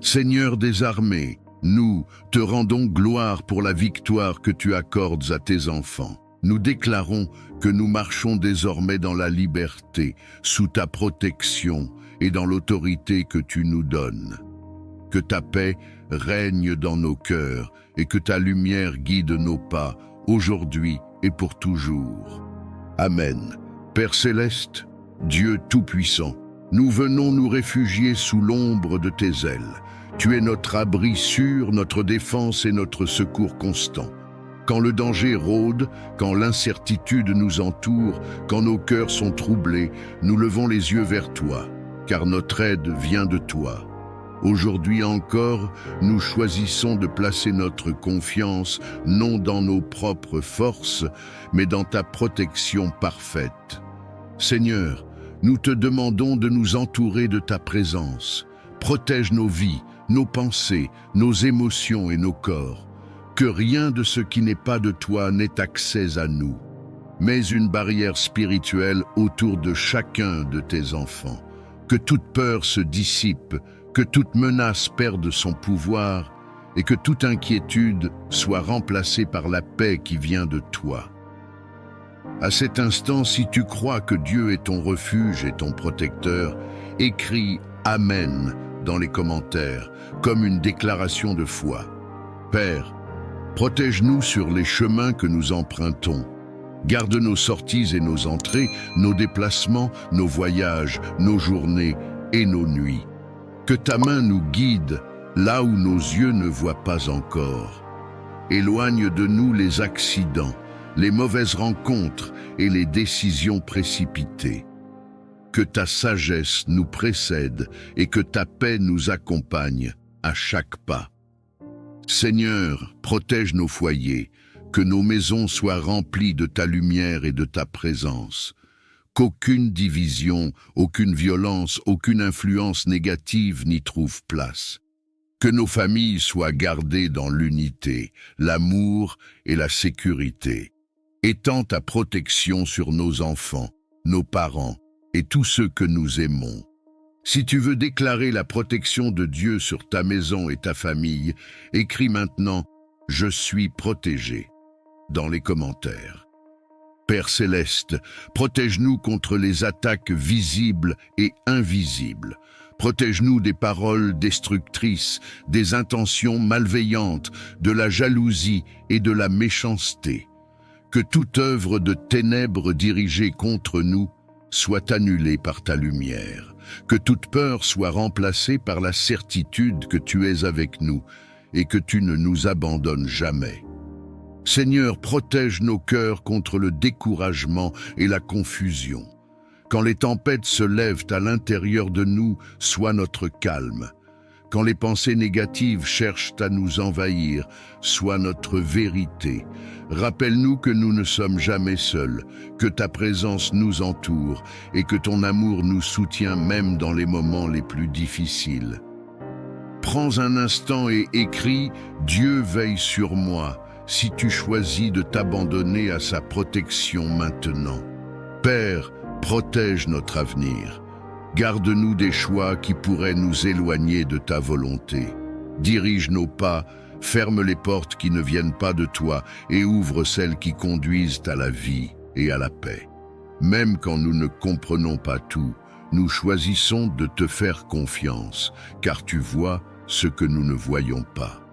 Seigneur des armées, nous te rendons gloire pour la victoire que tu accordes à tes enfants. Nous déclarons que nous marchons désormais dans la liberté, sous ta protection et dans l'autorité que tu nous donnes. Que ta paix règne dans nos cœurs et que ta lumière guide nos pas, aujourd'hui et pour toujours. Amen. Père céleste, Dieu tout-puissant, nous venons nous réfugier sous l'ombre de tes ailes. Tu es notre abri sûr, notre défense et notre secours constant. Quand le danger rôde, quand l'incertitude nous entoure, quand nos cœurs sont troublés, nous levons les yeux vers toi, car notre aide vient de toi. Aujourd'hui encore, nous choisissons de placer notre confiance non dans nos propres forces, mais dans ta protection parfaite. Seigneur, nous te demandons de nous entourer de ta présence. Protège nos vies, nos pensées, nos émotions et nos corps. Que rien de ce qui n'est pas de toi n'ait accès à nous. Mets une barrière spirituelle autour de chacun de tes enfants. Que toute peur se dissipe, que toute menace perde son pouvoir et que toute inquiétude soit remplacée par la paix qui vient de toi. À cet instant, si tu crois que Dieu est ton refuge et ton protecteur, écris « Amen » dans les commentaires, comme une déclaration de foi. Père, protège-nous sur les chemins que nous empruntons. Garde nos sorties et nos entrées, nos déplacements, nos voyages, nos journées et nos nuits. Que ta main nous guide là où nos yeux ne voient pas encore. Éloigne de nous les accidents, les mauvaises rencontres et les décisions précipitées. Que ta sagesse nous précède et que ta paix nous accompagne à chaque pas. Seigneur, protège nos foyers, que nos maisons soient remplies de ta lumière et de ta présence. Qu'aucune division, aucune violence, aucune influence négative n'y trouve place. Que nos familles soient gardées dans l'unité, l'amour et la sécurité. Étends ta protection sur nos enfants, nos parents et tous ceux que nous aimons. Si tu veux déclarer la protection de Dieu sur ta maison et ta famille, écris maintenant « Je suis protégé » dans les commentaires. Père céleste, protège-nous contre les attaques visibles et invisibles. Protège-nous des paroles destructrices, des intentions malveillantes, de la jalousie et de la méchanceté. Que toute œuvre de ténèbres dirigée contre nous soit annulée par ta lumière. Que toute peur soit remplacée par la certitude que tu es avec nous et que tu ne nous abandonnes jamais. Seigneur, protège nos cœurs contre le découragement et la confusion. Quand les tempêtes se lèvent à l'intérieur de nous, sois notre calme. Quand les pensées négatives cherchent à nous envahir, sois notre vérité. Rappelle-nous que nous ne sommes jamais seuls, que ta présence nous entoure et que ton amour nous soutient même dans les moments les plus difficiles. Prends un instant et écris « Dieu veille sur moi » si tu choisis de t'abandonner à sa protection maintenant. Père, protège notre avenir. Garde-nous des choix qui pourraient nous éloigner de ta volonté. Dirige nos pas, ferme les portes qui ne viennent pas de toi et ouvre celles qui conduisent à la vie et à la paix. Même quand nous ne comprenons pas tout, nous choisissons de te faire confiance, car tu vois ce que nous ne voyons pas.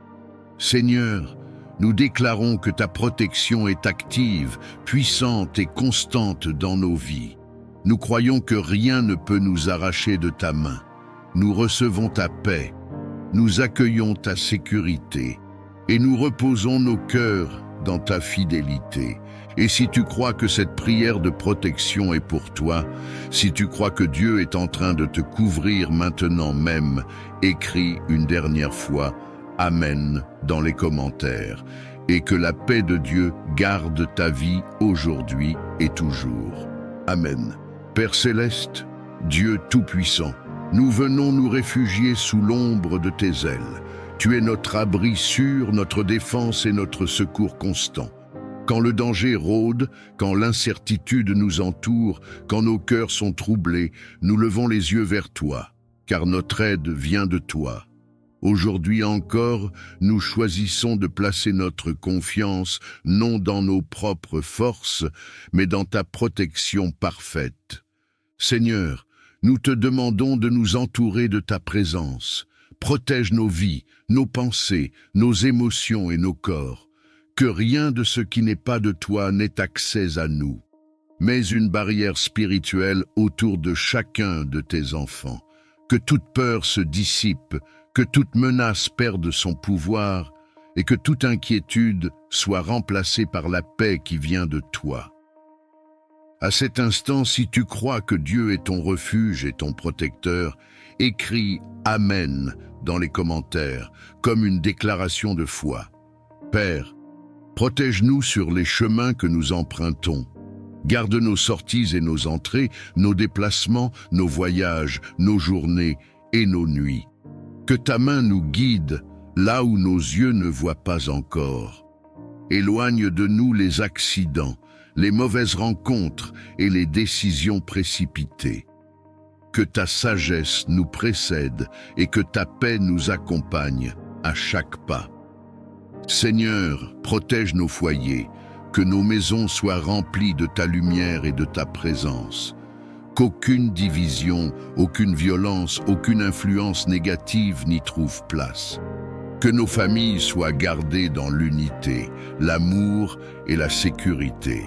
Seigneur, nous déclarons que ta protection est active, puissante et constante dans nos vies. Nous croyons que rien ne peut nous arracher de ta main. Nous recevons ta paix, nous accueillons ta sécurité et nous reposons nos cœurs dans ta fidélité. Et si tu crois que cette prière de protection est pour toi, si tu crois que Dieu est en train de te couvrir maintenant même, écris une dernière fois « Amen » dans les commentaires et que la paix de Dieu garde ta vie aujourd'hui et toujours. Amen. Père céleste, Dieu tout-puissant, nous venons nous réfugier sous l'ombre de tes ailes. Tu es notre abri sûr, notre défense et notre secours constant. Quand le danger rôde, quand l'incertitude nous entoure, quand nos cœurs sont troublés, nous levons les yeux vers toi, car notre aide vient de toi. Aujourd'hui encore, nous choisissons de placer notre confiance non dans nos propres forces, mais dans ta protection parfaite. Seigneur, nous te demandons de nous entourer de ta présence. Protège nos vies, nos pensées, nos émotions et nos corps. Que rien de ce qui n'est pas de toi n'ait accès à nous. Mets une barrière spirituelle autour de chacun de tes enfants. Que toute peur se dissipe, que toute menace perde son pouvoir et que toute inquiétude soit remplacée par la paix qui vient de toi. À cet instant, si tu crois que Dieu est ton refuge et ton protecteur, écris « Amen » dans les commentaires, comme une déclaration de foi. Père, protège-nous sur les chemins que nous empruntons. Garde nos sorties et nos entrées, nos déplacements, nos voyages, nos journées et nos nuits. Que ta main nous guide là où nos yeux ne voient pas encore. Éloigne de nous les accidents, les mauvaises rencontres et les décisions précipitées. Que ta sagesse nous précède et que ta paix nous accompagne à chaque pas. Seigneur, protège nos foyers, que nos maisons soient remplies de ta lumière et de ta présence. Qu'aucune division, aucune violence, aucune influence négative n'y trouve place. Que nos familles soient gardées dans l'unité, l'amour et la sécurité.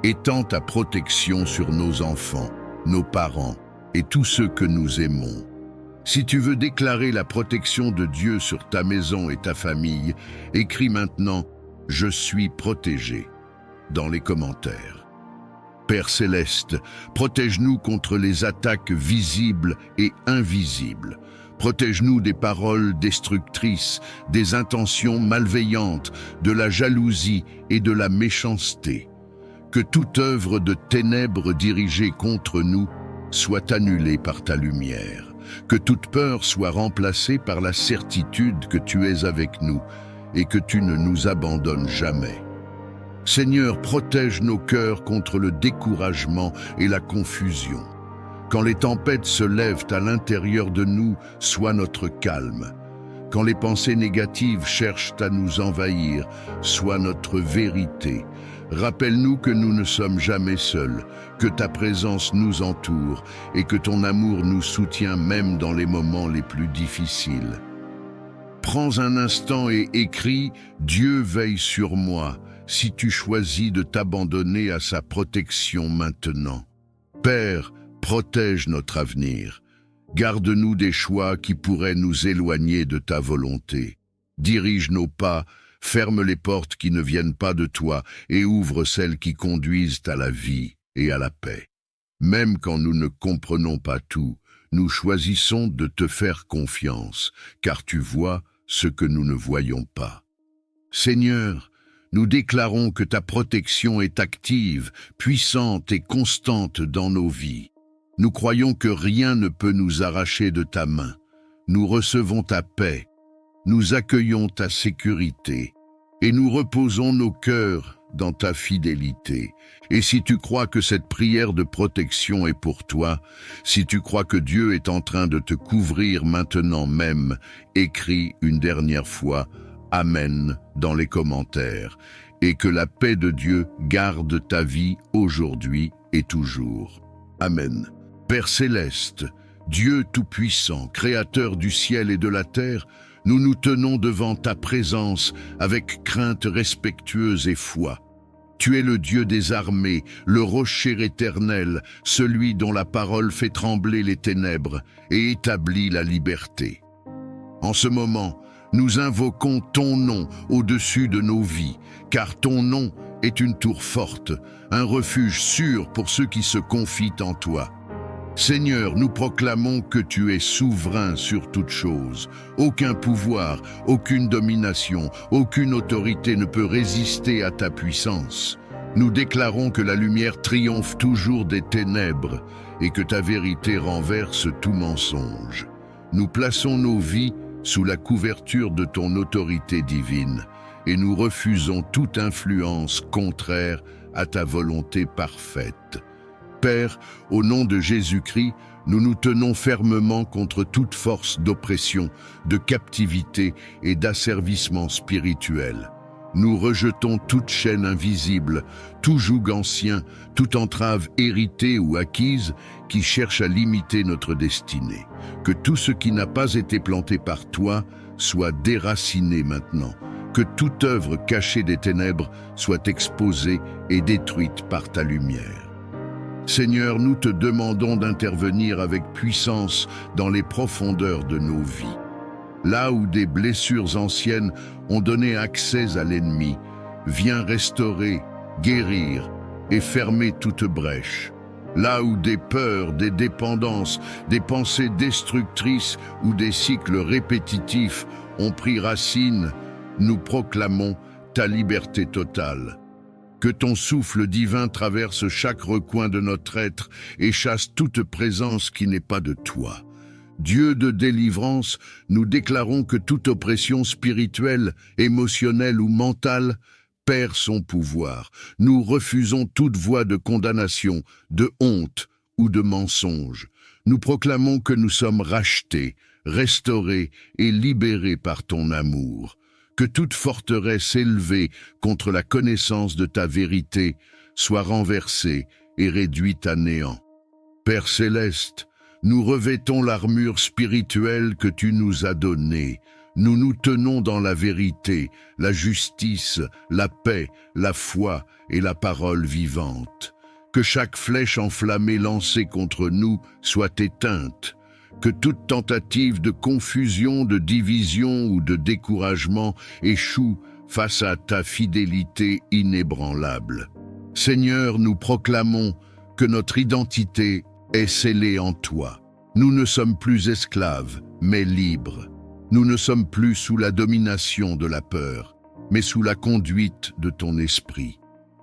Étends ta protection sur nos enfants, nos parents et tous ceux que nous aimons. Si tu veux déclarer la protection de Dieu sur ta maison et ta famille, écris maintenant « Je suis protégé » dans les commentaires. Père céleste, protège-nous contre les attaques visibles et invisibles. Protège-nous des paroles destructrices, des intentions malveillantes, de la jalousie et de la méchanceté. Que toute œuvre de ténèbres dirigée contre nous soit annulée par ta lumière. Que toute peur soit remplacée par la certitude que tu es avec nous et que tu ne nous abandonnes jamais. Seigneur, protège nos cœurs contre le découragement et la confusion. Quand les tempêtes se lèvent à l'intérieur de nous, sois notre calme. Quand les pensées négatives cherchent à nous envahir, sois notre vérité. Rappelle-nous que nous ne sommes jamais seuls, que ta présence nous entoure et que ton amour nous soutient même dans les moments les plus difficiles. Prends un instant et écris « Dieu veille sur moi » si tu choisis de t'abandonner à sa protection maintenant. Père, protège notre avenir. Garde-nous des choix qui pourraient nous éloigner de ta volonté. Dirige nos pas, ferme les portes qui ne viennent pas de toi et ouvre celles qui conduisent à la vie et à la paix. Même quand nous ne comprenons pas tout, nous choisissons de te faire confiance, car tu vois ce que nous ne voyons pas. Seigneur, nous déclarons que ta protection est active, puissante et constante dans nos vies. Nous croyons que rien ne peut nous arracher de ta main. Nous recevons ta paix, nous accueillons ta sécurité et nous reposons nos cœurs dans ta fidélité. Et si tu crois que cette prière de protection est pour toi, si tu crois que Dieu est en train de te couvrir maintenant même, écris une dernière fois « Amen » dans les commentaires, et que la paix de Dieu garde ta vie aujourd'hui et toujours. Amen. Père céleste, Dieu tout-puissant, créateur du ciel et de la terre, nous nous tenons devant ta présence avec crainte respectueuse et foi. Tu es le Dieu des armées, le rocher éternel, celui dont la parole fait trembler les ténèbres et établit la liberté. En ce moment, nous invoquons ton nom au-dessus de nos vies, car ton nom est une tour forte, un refuge sûr pour ceux qui se confient en toi. Seigneur, nous proclamons que tu es souverain sur toute chose. Aucun pouvoir, aucune domination, aucune autorité ne peut résister à ta puissance. Nous déclarons que la lumière triomphe toujours des ténèbres et que ta vérité renverse tout mensonge. Nous plaçons nos vies sous la couverture de ton autorité divine et nous refusons toute influence contraire à ta volonté parfaite. Père, au nom de Jésus-Christ, nous nous tenons fermement contre toute force d'oppression, de captivité et d'asservissement spirituel. Nous rejetons toute chaîne invisible, tout joug ancien, toute entrave héritée ou acquise qui cherche à limiter notre destinée. Que tout ce qui n'a pas été planté par toi soit déraciné maintenant. Que toute œuvre cachée des ténèbres soit exposée et détruite par ta lumière. Seigneur, nous te demandons d'intervenir avec puissance dans les profondeurs de nos vies. Là où des blessures anciennes ont donné accès à l'ennemi, viens restaurer, guérir et fermer toute brèche. Là où des peurs, des dépendances, des pensées destructrices ou des cycles répétitifs ont pris racine, nous proclamons ta liberté totale. Que ton souffle divin traverse chaque recoin de notre être et chasse toute présence qui n'est pas de toi. Dieu de délivrance, nous déclarons que toute oppression spirituelle, émotionnelle ou mentale perd son pouvoir. Nous refusons toute voie de condamnation, de honte ou de mensonge. Nous proclamons que nous sommes rachetés, restaurés et libérés par ton amour. Que toute forteresse élevée contre la connaissance de ta vérité soit renversée et réduite à néant. Père céleste, nous revêtons l'armure spirituelle que tu nous as donnée. Nous nous tenons dans la vérité, la justice, la paix, la foi et la parole vivante. Que chaque flèche enflammée lancée contre nous soit éteinte. Que toute tentative de confusion, de division ou de découragement échoue face à ta fidélité inébranlable. Seigneur, nous proclamons que notre identité est scellée en toi. Nous ne sommes plus esclaves, mais libres. Nous ne sommes plus sous la domination de la peur, mais sous la conduite de ton esprit.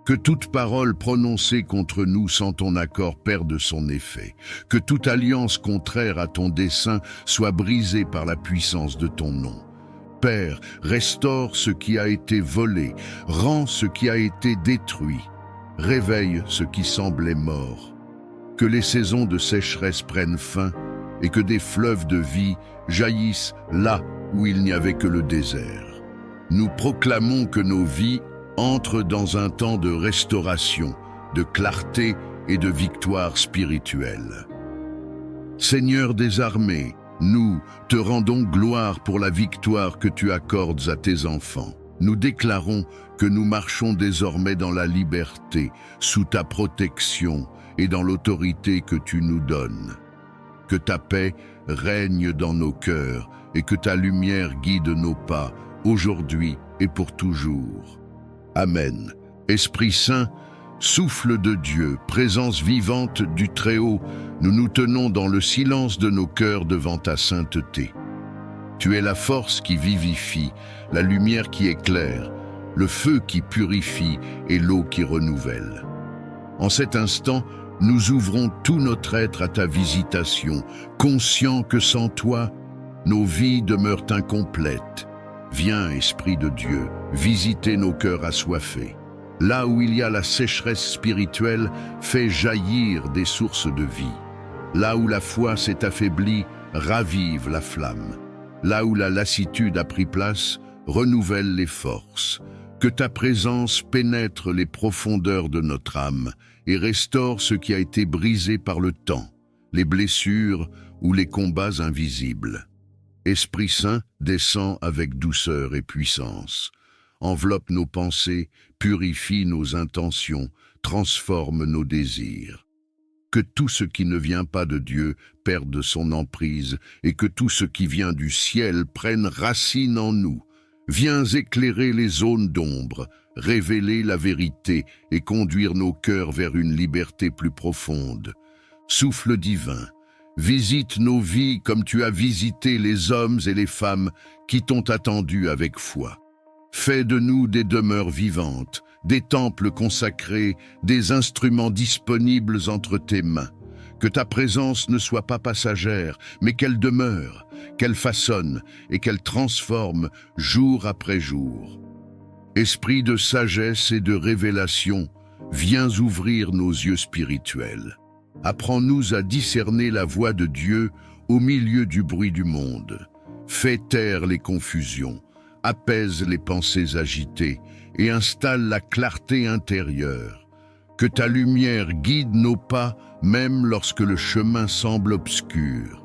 Que toute parole prononcée contre nous sans ton accord perde son effet. Que toute alliance contraire à ton dessein soit brisée par la puissance de ton nom. Père, restaure ce qui a été volé, rends ce qui a été détruit, réveille ce qui semblait mort. Que les saisons de sécheresse prennent fin et que des fleuves de vie jaillissent là où il n'y avait que le désert. Nous proclamons que nos vies entrent dans un temps de restauration, de clarté et de victoire spirituelle. Seigneur des armées, nous te rendons gloire pour la victoire que tu accordes à tes enfants. Nous déclarons que nous marchons désormais dans la liberté, sous ta protection et dans l'autorité que tu nous donnes. Que ta paix règne dans nos cœurs et que ta lumière guide nos pas, aujourd'hui et pour toujours. Amen. Esprit Saint, Souffle de Dieu, présence vivante du Très-Haut, nous nous tenons dans le silence de nos cœurs devant ta sainteté. Tu es la force qui vivifie, la lumière qui éclaire, le feu qui purifie et l'eau qui renouvelle. En cet instant, nous ouvrons tout notre être à ta visitation, conscients que sans toi, nos vies demeurent incomplètes. Viens, Esprit de Dieu, visiter nos cœurs assoiffés. Là où il y a la sécheresse spirituelle, fais jaillir des sources de vie. Là où la foi s'est affaiblie, ravive la flamme. Là où la lassitude a pris place, renouvelle les forces. Que ta présence pénètre les profondeurs de notre âme et restaure ce qui a été brisé par le temps, les blessures ou les combats invisibles. Esprit Saint, descend avec douceur et puissance. Enveloppe nos pensées, purifie nos intentions, transforme nos désirs. Que tout ce qui ne vient pas de Dieu perde son emprise et que tout ce qui vient du ciel prenne racine en nous. Viens éclairer les zones d'ombre, révéler la vérité et conduire nos cœurs vers une liberté plus profonde. Souffle divin, visite nos vies comme tu as visité les hommes et les femmes qui t'ont attendu avec foi. Fais de nous des demeures vivantes, des temples consacrés, des instruments disponibles entre tes mains. Que ta présence ne soit pas passagère, mais qu'elle demeure, qu'elle façonne et qu'elle transforme jour après jour. Esprit de sagesse et de révélation, viens ouvrir nos yeux spirituels. Apprends-nous à discerner la voix de Dieu au milieu du bruit du monde. Fais taire les confusions, apaise les pensées agitées et installe la clarté intérieure. Que ta lumière guide nos pas, même lorsque le chemin semble obscur.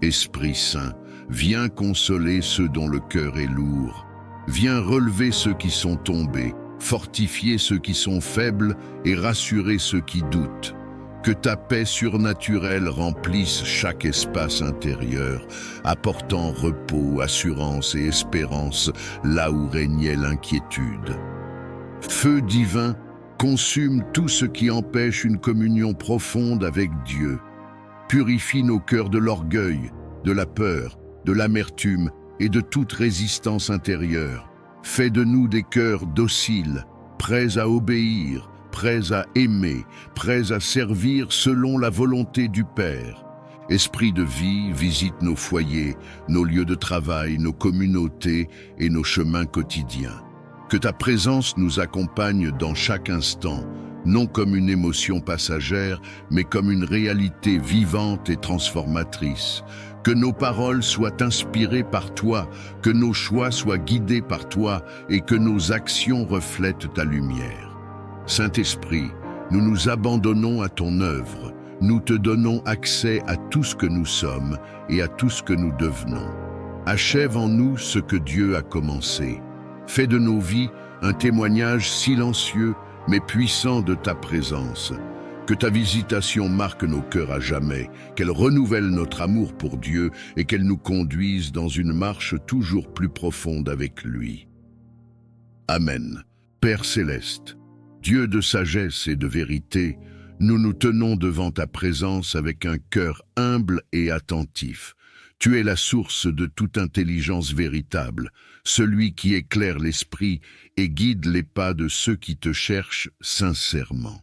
Esprit Saint, viens consoler ceux dont le cœur est lourd. Viens relever ceux qui sont tombés, fortifier ceux qui sont faibles et rassurer ceux qui doutent. Que ta paix surnaturelle remplisse chaque espace intérieur, apportant repos, assurance et espérance là où régnait l'inquiétude. Feu divin, consume tout ce qui empêche une communion profonde avec Dieu. Purifie nos cœurs de l'orgueil, de la peur, de l'amertume et de toute résistance intérieure. Fais de nous des cœurs dociles, prêts à obéir, prêts à aimer, prêts à servir selon la volonté du Père. Esprit de vie, visite nos foyers, nos lieux de travail, nos communautés et nos chemins quotidiens. Que ta présence nous accompagne dans chaque instant, non comme une émotion passagère, mais comme une réalité vivante et transformatrice. Que nos paroles soient inspirées par toi, que nos choix soient guidés par toi et que nos actions reflètent ta lumière. Saint-Esprit, nous nous abandonnons à ton œuvre, nous te donnons accès à tout ce que nous sommes et à tout ce que nous devenons. Achève en nous ce que Dieu a commencé. Fais de nos vies un témoignage silencieux mais puissant de ta présence. Que ta visitation marque nos cœurs à jamais, qu'elle renouvelle notre amour pour Dieu et qu'elle nous conduise dans une marche toujours plus profonde avec lui. Amen. Père céleste, Dieu de sagesse et de vérité, nous nous tenons devant ta présence avec un cœur humble et attentif. Tu es la source de toute intelligence véritable, celui qui éclaire l'esprit et guide les pas de ceux qui te cherchent sincèrement.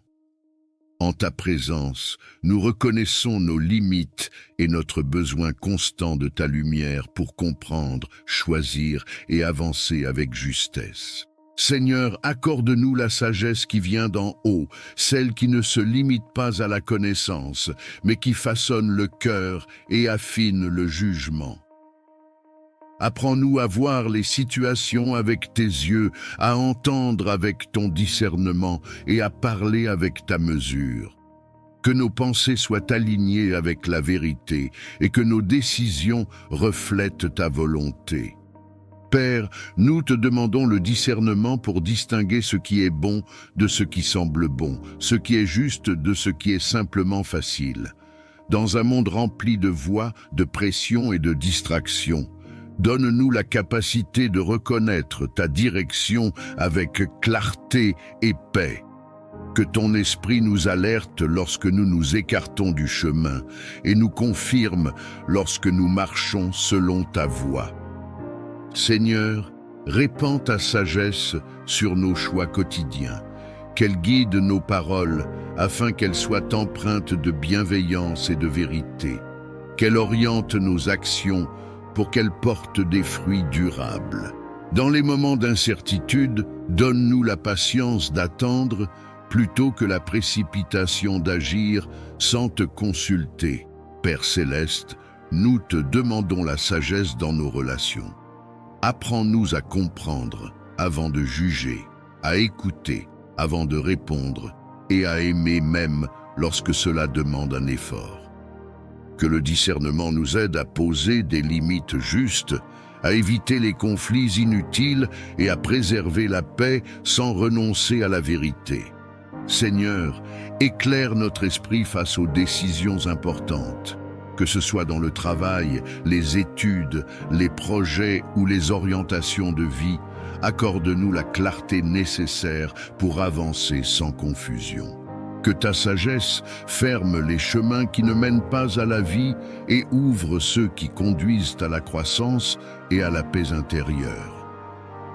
En ta présence, nous reconnaissons nos limites et notre besoin constant de ta lumière pour comprendre, choisir et avancer avec justesse. Seigneur, accorde-nous la sagesse qui vient d'en haut, celle qui ne se limite pas à la connaissance, mais qui façonne le cœur et affine le jugement. Apprends-nous à voir les situations avec tes yeux, à entendre avec ton discernement et à parler avec ta mesure. Que nos pensées soient alignées avec la vérité et que nos décisions reflètent ta volonté. Père, nous te demandons le discernement pour distinguer ce qui est bon de ce qui semble bon, ce qui est juste de ce qui est simplement facile. Dans un monde rempli de voix, de pression et de distractions, donne-nous la capacité de reconnaître ta direction avec clarté et paix. Que ton esprit nous alerte lorsque nous nous écartons du chemin et nous confirme lorsque nous marchons selon ta voie. Seigneur, répands ta sagesse sur nos choix quotidiens, qu'elle guide nos paroles afin qu'elles soient empreintes de bienveillance et de vérité, qu'elle oriente nos actions pour qu'elles portent des fruits durables. Dans les moments d'incertitude, donne-nous la patience d'attendre plutôt que la précipitation d'agir sans te consulter. Père céleste, nous te demandons la sagesse dans nos relations. Apprends-nous à comprendre avant de juger, à écouter avant de répondre et à aimer même lorsque cela demande un effort. Que le discernement nous aide à poser des limites justes, à éviter les conflits inutiles et à préserver la paix sans renoncer à la vérité. Seigneur, éclaire notre esprit face aux décisions importantes. Que ce soit dans le travail, les études, les projets ou les orientations de vie, accorde-nous la clarté nécessaire pour avancer sans confusion. Que ta sagesse ferme les chemins qui ne mènent pas à la vie et ouvre ceux qui conduisent à la croissance et à la paix intérieure.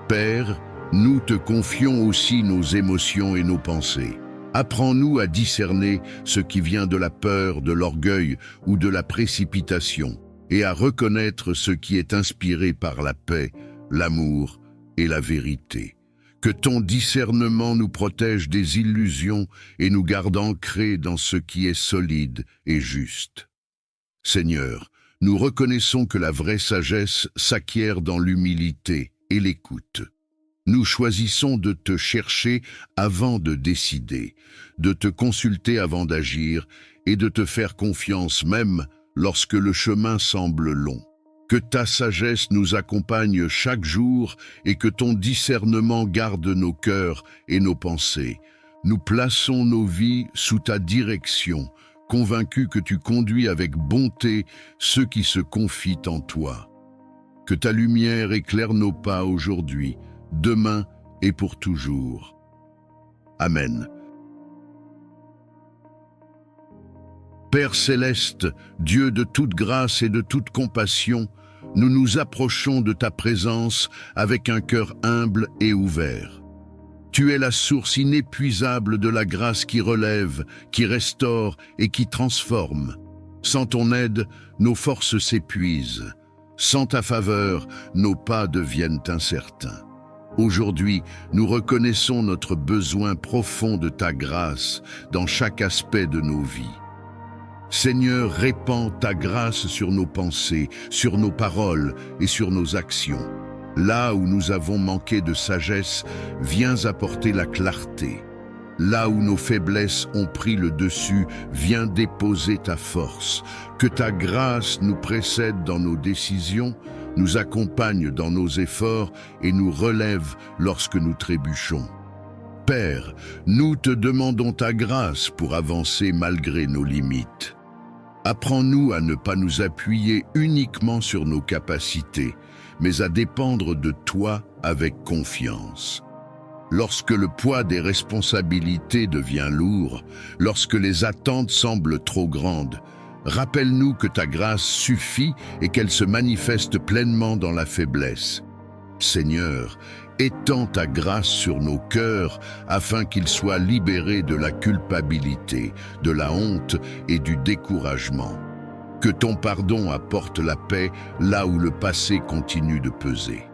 Père, nous te confions aussi nos émotions et nos pensées. Apprends-nous à discerner ce qui vient de la peur, de l'orgueil ou de la précipitation, et à reconnaître ce qui est inspiré par la paix, l'amour et la vérité. Que ton discernement nous protège des illusions et nous garde ancrés dans ce qui est solide et juste. Seigneur, nous reconnaissons que la vraie sagesse s'acquiert dans l'humilité et l'écoute. Nous choisissons de te chercher avant de décider, de te consulter avant d'agir et de te faire confiance même lorsque le chemin semble long. Que ta sagesse nous accompagne chaque jour et que ton discernement garde nos cœurs et nos pensées. Nous plaçons nos vies sous ta direction, convaincus que tu conduis avec bonté ceux qui se confient en toi. Que ta lumière éclaire nos pas aujourd'hui, demain et pour toujours. Amen. Père céleste, Dieu de toute grâce et de toute compassion, nous nous approchons de ta présence avec un cœur humble et ouvert. Tu es la source inépuisable de la grâce qui relève, qui restaure et qui transforme. Sans ton aide, nos forces s'épuisent. Sans ta faveur, nos pas deviennent incertains. Aujourd'hui, nous reconnaissons notre besoin profond de ta grâce dans chaque aspect de nos vies. Seigneur, répands ta grâce sur nos pensées, sur nos paroles et sur nos actions. Là où nous avons manqué de sagesse, viens apporter la clarté. Là où nos faiblesses ont pris le dessus, viens déposer ta force. Que ta grâce nous précède dans nos décisions, nous accompagne dans nos efforts et nous relève lorsque nous trébuchons. Père, nous te demandons ta grâce pour avancer malgré nos limites. Apprends-nous à ne pas nous appuyer uniquement sur nos capacités, mais à dépendre de toi avec confiance. Lorsque le poids des responsabilités devient lourd, lorsque les attentes semblent trop grandes, rappelle-nous que ta grâce suffit et qu'elle se manifeste pleinement dans la faiblesse. Seigneur, étends ta grâce sur nos cœurs afin qu'ils soient libérés de la culpabilité, de la honte et du découragement. Que ton pardon apporte la paix là où le passé continue de peser.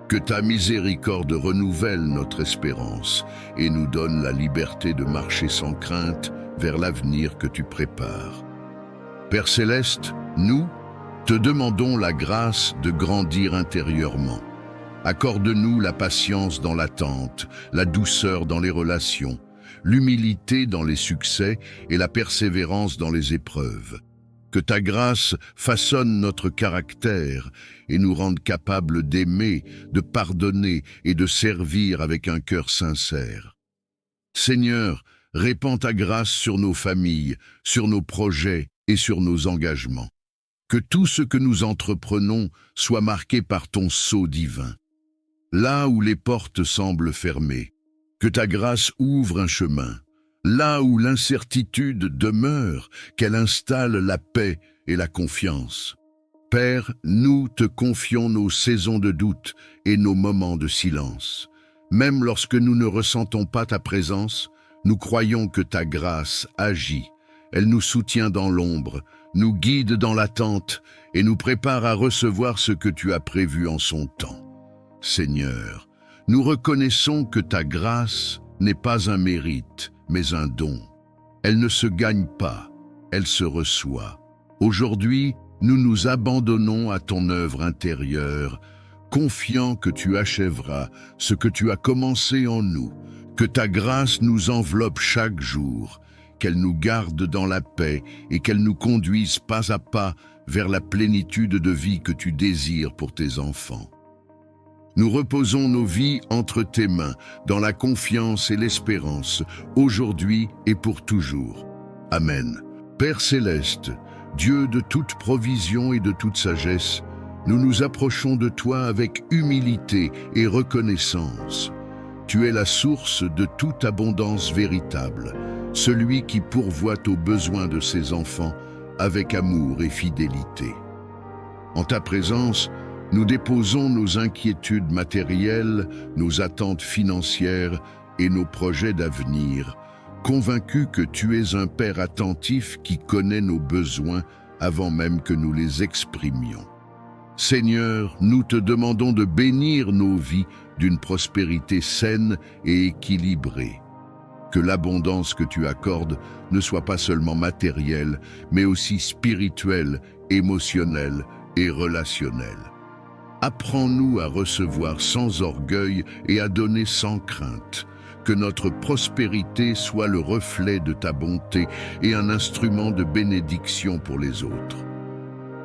Que ta miséricorde renouvelle notre espérance et nous donne la liberté de marcher sans crainte vers l'avenir que tu prépares. Père céleste, nous te demandons la grâce de grandir intérieurement. Accorde-nous la patience dans l'attente, la douceur dans les relations, l'humilité dans les succès et la persévérance dans les épreuves. Que ta grâce façonne notre caractère et nous rende capables d'aimer, de pardonner et de servir avec un cœur sincère. Seigneur, répands ta grâce sur nos familles, sur nos projets et sur nos engagements. Que tout ce que nous entreprenons soit marqué par ton sceau divin. Là où les portes semblent fermées, que ta grâce ouvre un chemin. Là où l'incertitude demeure, qu'elle installe la paix et la confiance. Père, nous te confions nos saisons de doute et nos moments de silence. Même lorsque nous ne ressentons pas ta présence, nous croyons que ta grâce agit. Elle nous soutient dans l'ombre, nous guide dans l'attente et nous prépare à recevoir ce que tu as prévu en son temps. Seigneur, nous reconnaissons que ta grâce n'est pas un mérite, mais un don. Elle ne se gagne pas, elle se reçoit. Aujourd'hui, nous nous abandonnons à ton œuvre intérieure, confiant que tu achèveras ce que tu as commencé en nous, que ta grâce nous enveloppe chaque jour, qu'elle nous garde dans la paix et qu'elle nous conduise pas à pas vers la plénitude de vie que tu désires pour tes enfants. Nous reposons nos vies entre tes mains, dans la confiance et l'espérance, aujourd'hui et pour toujours. Amen. Père céleste, Dieu de toute provision et de toute sagesse, nous nous approchons de toi avec humilité et reconnaissance. Tu es la source de toute abondance véritable, celui qui pourvoit aux besoins de ses enfants avec amour et fidélité. En ta présence, nous déposons nos inquiétudes matérielles, nos attentes financières et nos projets d'avenir, convaincus que tu es un Père attentif qui connaît nos besoins avant même que nous les exprimions. Seigneur, nous te demandons de bénir nos vies d'une prospérité saine et équilibrée. Que l'abondance que tu accordes ne soit pas seulement matérielle, mais aussi spirituelle, émotionnelle et relationnelle. Apprends-nous à recevoir sans orgueil et à donner sans crainte. Que notre prospérité soit le reflet de ta bonté et un instrument de bénédiction pour les autres.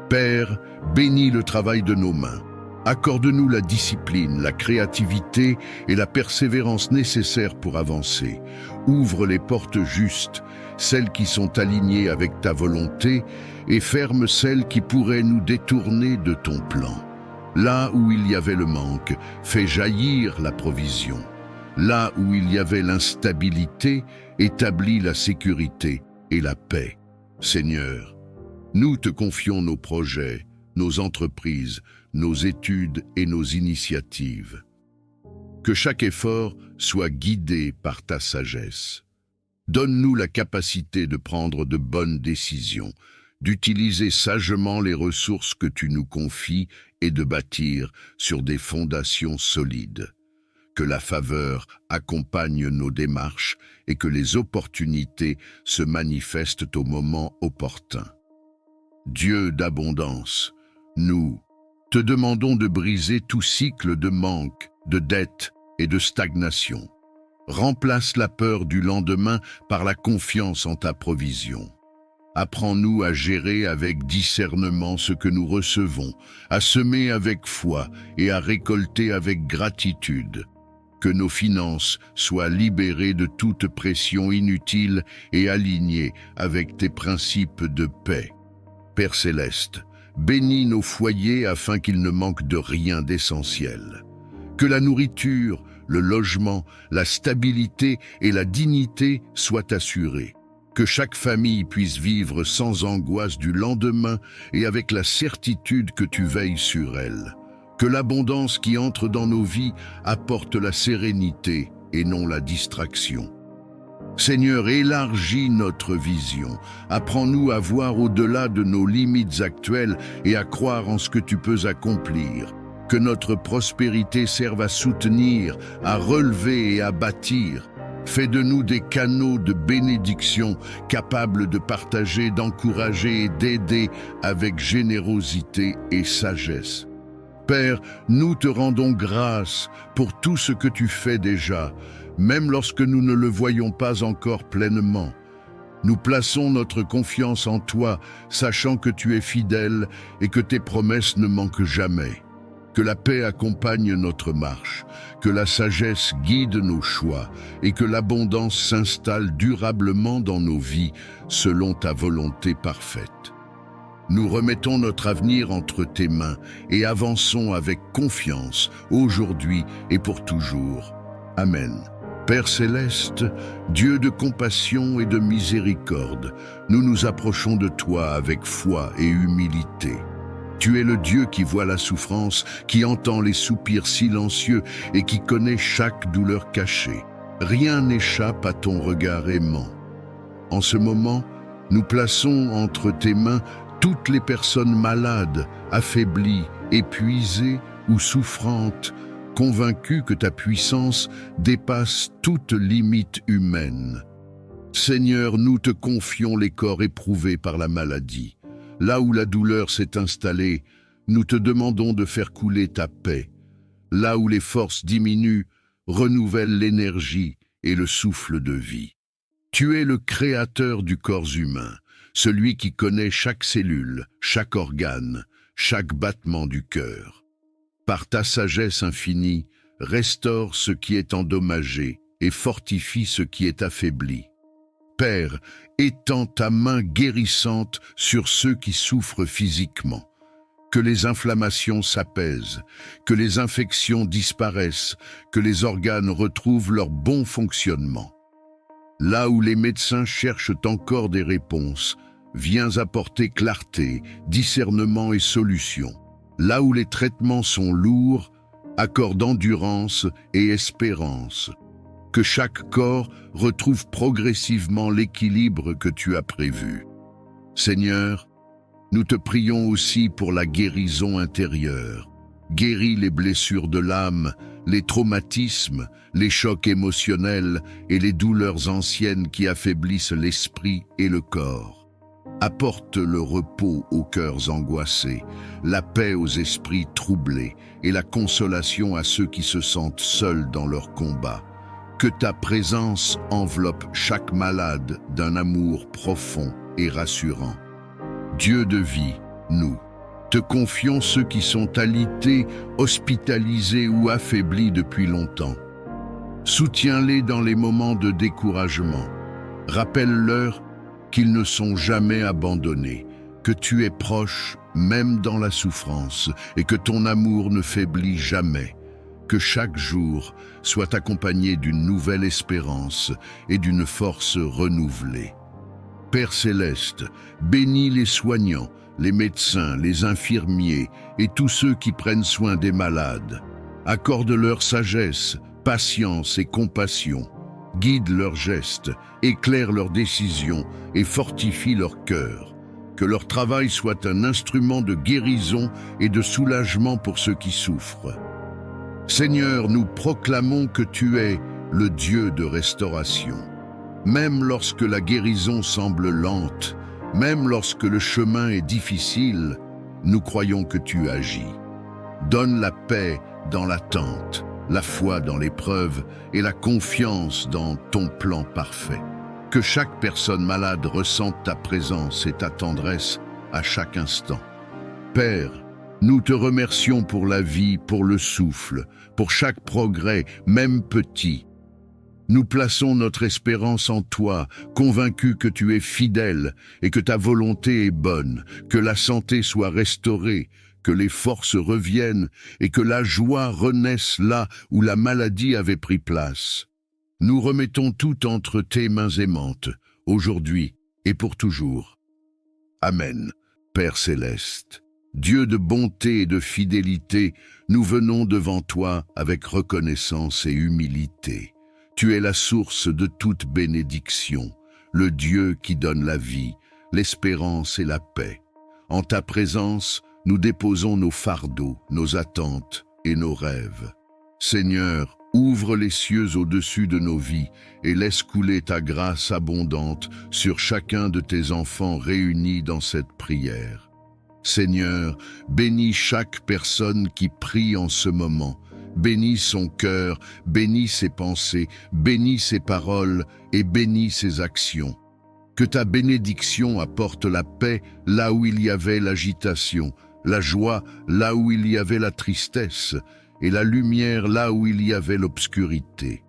Père, bénis le travail de nos mains. Accorde-nous la discipline, la créativité et la persévérance nécessaires pour avancer. Ouvre les portes justes, celles qui sont alignées avec ta volonté, et ferme celles qui pourraient nous détourner de ton plan. Là où il y avait le manque, fais jaillir la provision. Là où il y avait l'instabilité, établis la sécurité et la paix. Seigneur, nous te confions nos projets, nos entreprises, nos études et nos initiatives. Que chaque effort soit guidé par ta sagesse. Donne-nous la capacité de prendre de bonnes décisions, d'utiliser sagement les ressources que tu nous confies et de bâtir sur des fondations solides. Que la faveur accompagne nos démarches et que les opportunités se manifestent au moment opportun. Dieu d'abondance, nous te demandons de briser tout cycle de manque, de dette et de stagnation. Remplace la peur du lendemain par la confiance en ta provision. Apprends-nous à gérer avec discernement ce que nous recevons, à semer avec foi et à récolter avec gratitude. Que nos finances soient libérées de toute pression inutile et alignées avec tes principes de paix. Père céleste, bénis nos foyers afin qu'ils ne manquent de rien d'essentiel. Que la nourriture, le logement, la stabilité et la dignité soient assurés. Que chaque famille puisse vivre sans angoisse du lendemain et avec la certitude que tu veilles sur elle. Que l'abondance qui entre dans nos vies apporte la sérénité et non la distraction. Seigneur, élargis notre vision. Apprends-nous à voir au-delà de nos limites actuelles et à croire en ce que tu peux accomplir. Que notre prospérité serve à soutenir, à relever et à bâtir. Fais de nous des canaux de bénédiction capables de partager, d'encourager et d'aider avec générosité et sagesse. Père, nous te rendons grâce pour tout ce que tu fais déjà, même lorsque nous ne le voyons pas encore pleinement. Nous plaçons notre confiance en toi, sachant que tu es fidèle et que tes promesses ne manquent jamais. Que la paix accompagne notre marche, que la sagesse guide nos choix et que l'abondance s'installe durablement dans nos vies selon ta volonté parfaite. Nous remettons notre avenir entre tes mains et avançons avec confiance aujourd'hui et pour toujours. Amen. Père céleste, Dieu de compassion et de miséricorde, nous nous approchons de toi avec foi et humilité. Tu es le Dieu qui voit la souffrance, qui entend les soupirs silencieux et qui connaît chaque douleur cachée. Rien n'échappe à ton regard aimant. En ce moment, nous plaçons entre tes mains toutes les personnes malades, affaiblies, épuisées ou souffrantes, convaincues que ta puissance dépasse toute limite humaine. Seigneur, nous te confions les corps éprouvés par la maladie. Là où la douleur s'est installée, nous te demandons de faire couler ta paix. Là où les forces diminuent, renouvelle l'énergie et le souffle de vie. Tu es le créateur du corps humain, celui qui connaît chaque cellule, chaque organe, chaque battement du cœur. Par ta sagesse infinie, restaure ce qui est endommagé et fortifie ce qui est affaibli. Père, étends ta main guérissante sur ceux qui souffrent physiquement. Que les inflammations s'apaisent, que les infections disparaissent, que les organes retrouvent leur bon fonctionnement. Là où les médecins cherchent encore des réponses, viens apporter clarté, discernement et solution. Là où les traitements sont lourds, accorde endurance et espérance. Que chaque corps retrouve progressivement l'équilibre que tu as prévu. Seigneur, nous te prions aussi pour la guérison intérieure. Guéris les blessures de l'âme, les traumatismes, les chocs émotionnels et les douleurs anciennes qui affaiblissent l'esprit et le corps. Apporte le repos aux cœurs angoissés, la paix aux esprits troublés et la consolation à ceux qui se sentent seuls dans leur combat. Que ta présence enveloppe chaque malade d'un amour profond et rassurant. Dieu de vie, nous te confions ceux qui sont alités, hospitalisés ou affaiblis depuis longtemps. Soutiens-les dans les moments de découragement. Rappelle-leur qu'ils ne sont jamais abandonnés, que tu es proche même dans la souffrance et que ton amour ne faiblit jamais. Que chaque jour soit accompagné d'une nouvelle espérance et d'une force renouvelée. Père céleste, bénis les soignants, les médecins, les infirmiers et tous ceux qui prennent soin des malades. Accorde-leur sagesse, patience et compassion. Guide leurs gestes, éclaire leurs décisions et fortifie leur cœur. Que leur travail soit un instrument de guérison et de soulagement pour ceux qui souffrent. Seigneur, nous proclamons que tu es le Dieu de restauration. Même lorsque la guérison semble lente, même lorsque le chemin est difficile, nous croyons que tu agis. Donne la paix dans l'attente, la foi dans l'épreuve et la confiance dans ton plan parfait. Que chaque personne malade ressente ta présence et ta tendresse à chaque instant. Père, nous te remercions pour la vie, pour le souffle, pour chaque progrès, même petit. Nous plaçons notre espérance en toi, convaincus que tu es fidèle et que ta volonté est bonne, que la santé soit restaurée, que les forces reviennent et que la joie renaisse là où la maladie avait pris place. Nous remettons tout entre tes mains aimantes, aujourd'hui et pour toujours. Amen, Père céleste. Dieu de bonté et de fidélité, nous venons devant toi avec reconnaissance et humilité. Tu es la source de toute bénédiction, le Dieu qui donne la vie, l'espérance et la paix. En ta présence, nous déposons nos fardeaux, nos attentes et nos rêves. Seigneur, ouvre les cieux au-dessus de nos vies et laisse couler ta grâce abondante sur chacun de tes enfants réunis dans cette prière. Seigneur, bénis chaque personne qui prie en ce moment. Bénis son cœur, bénis ses pensées, bénis ses paroles et bénis ses actions. Que ta bénédiction apporte la paix là où il y avait l'agitation, la joie là où il y avait la tristesse et la lumière là où il y avait l'obscurité.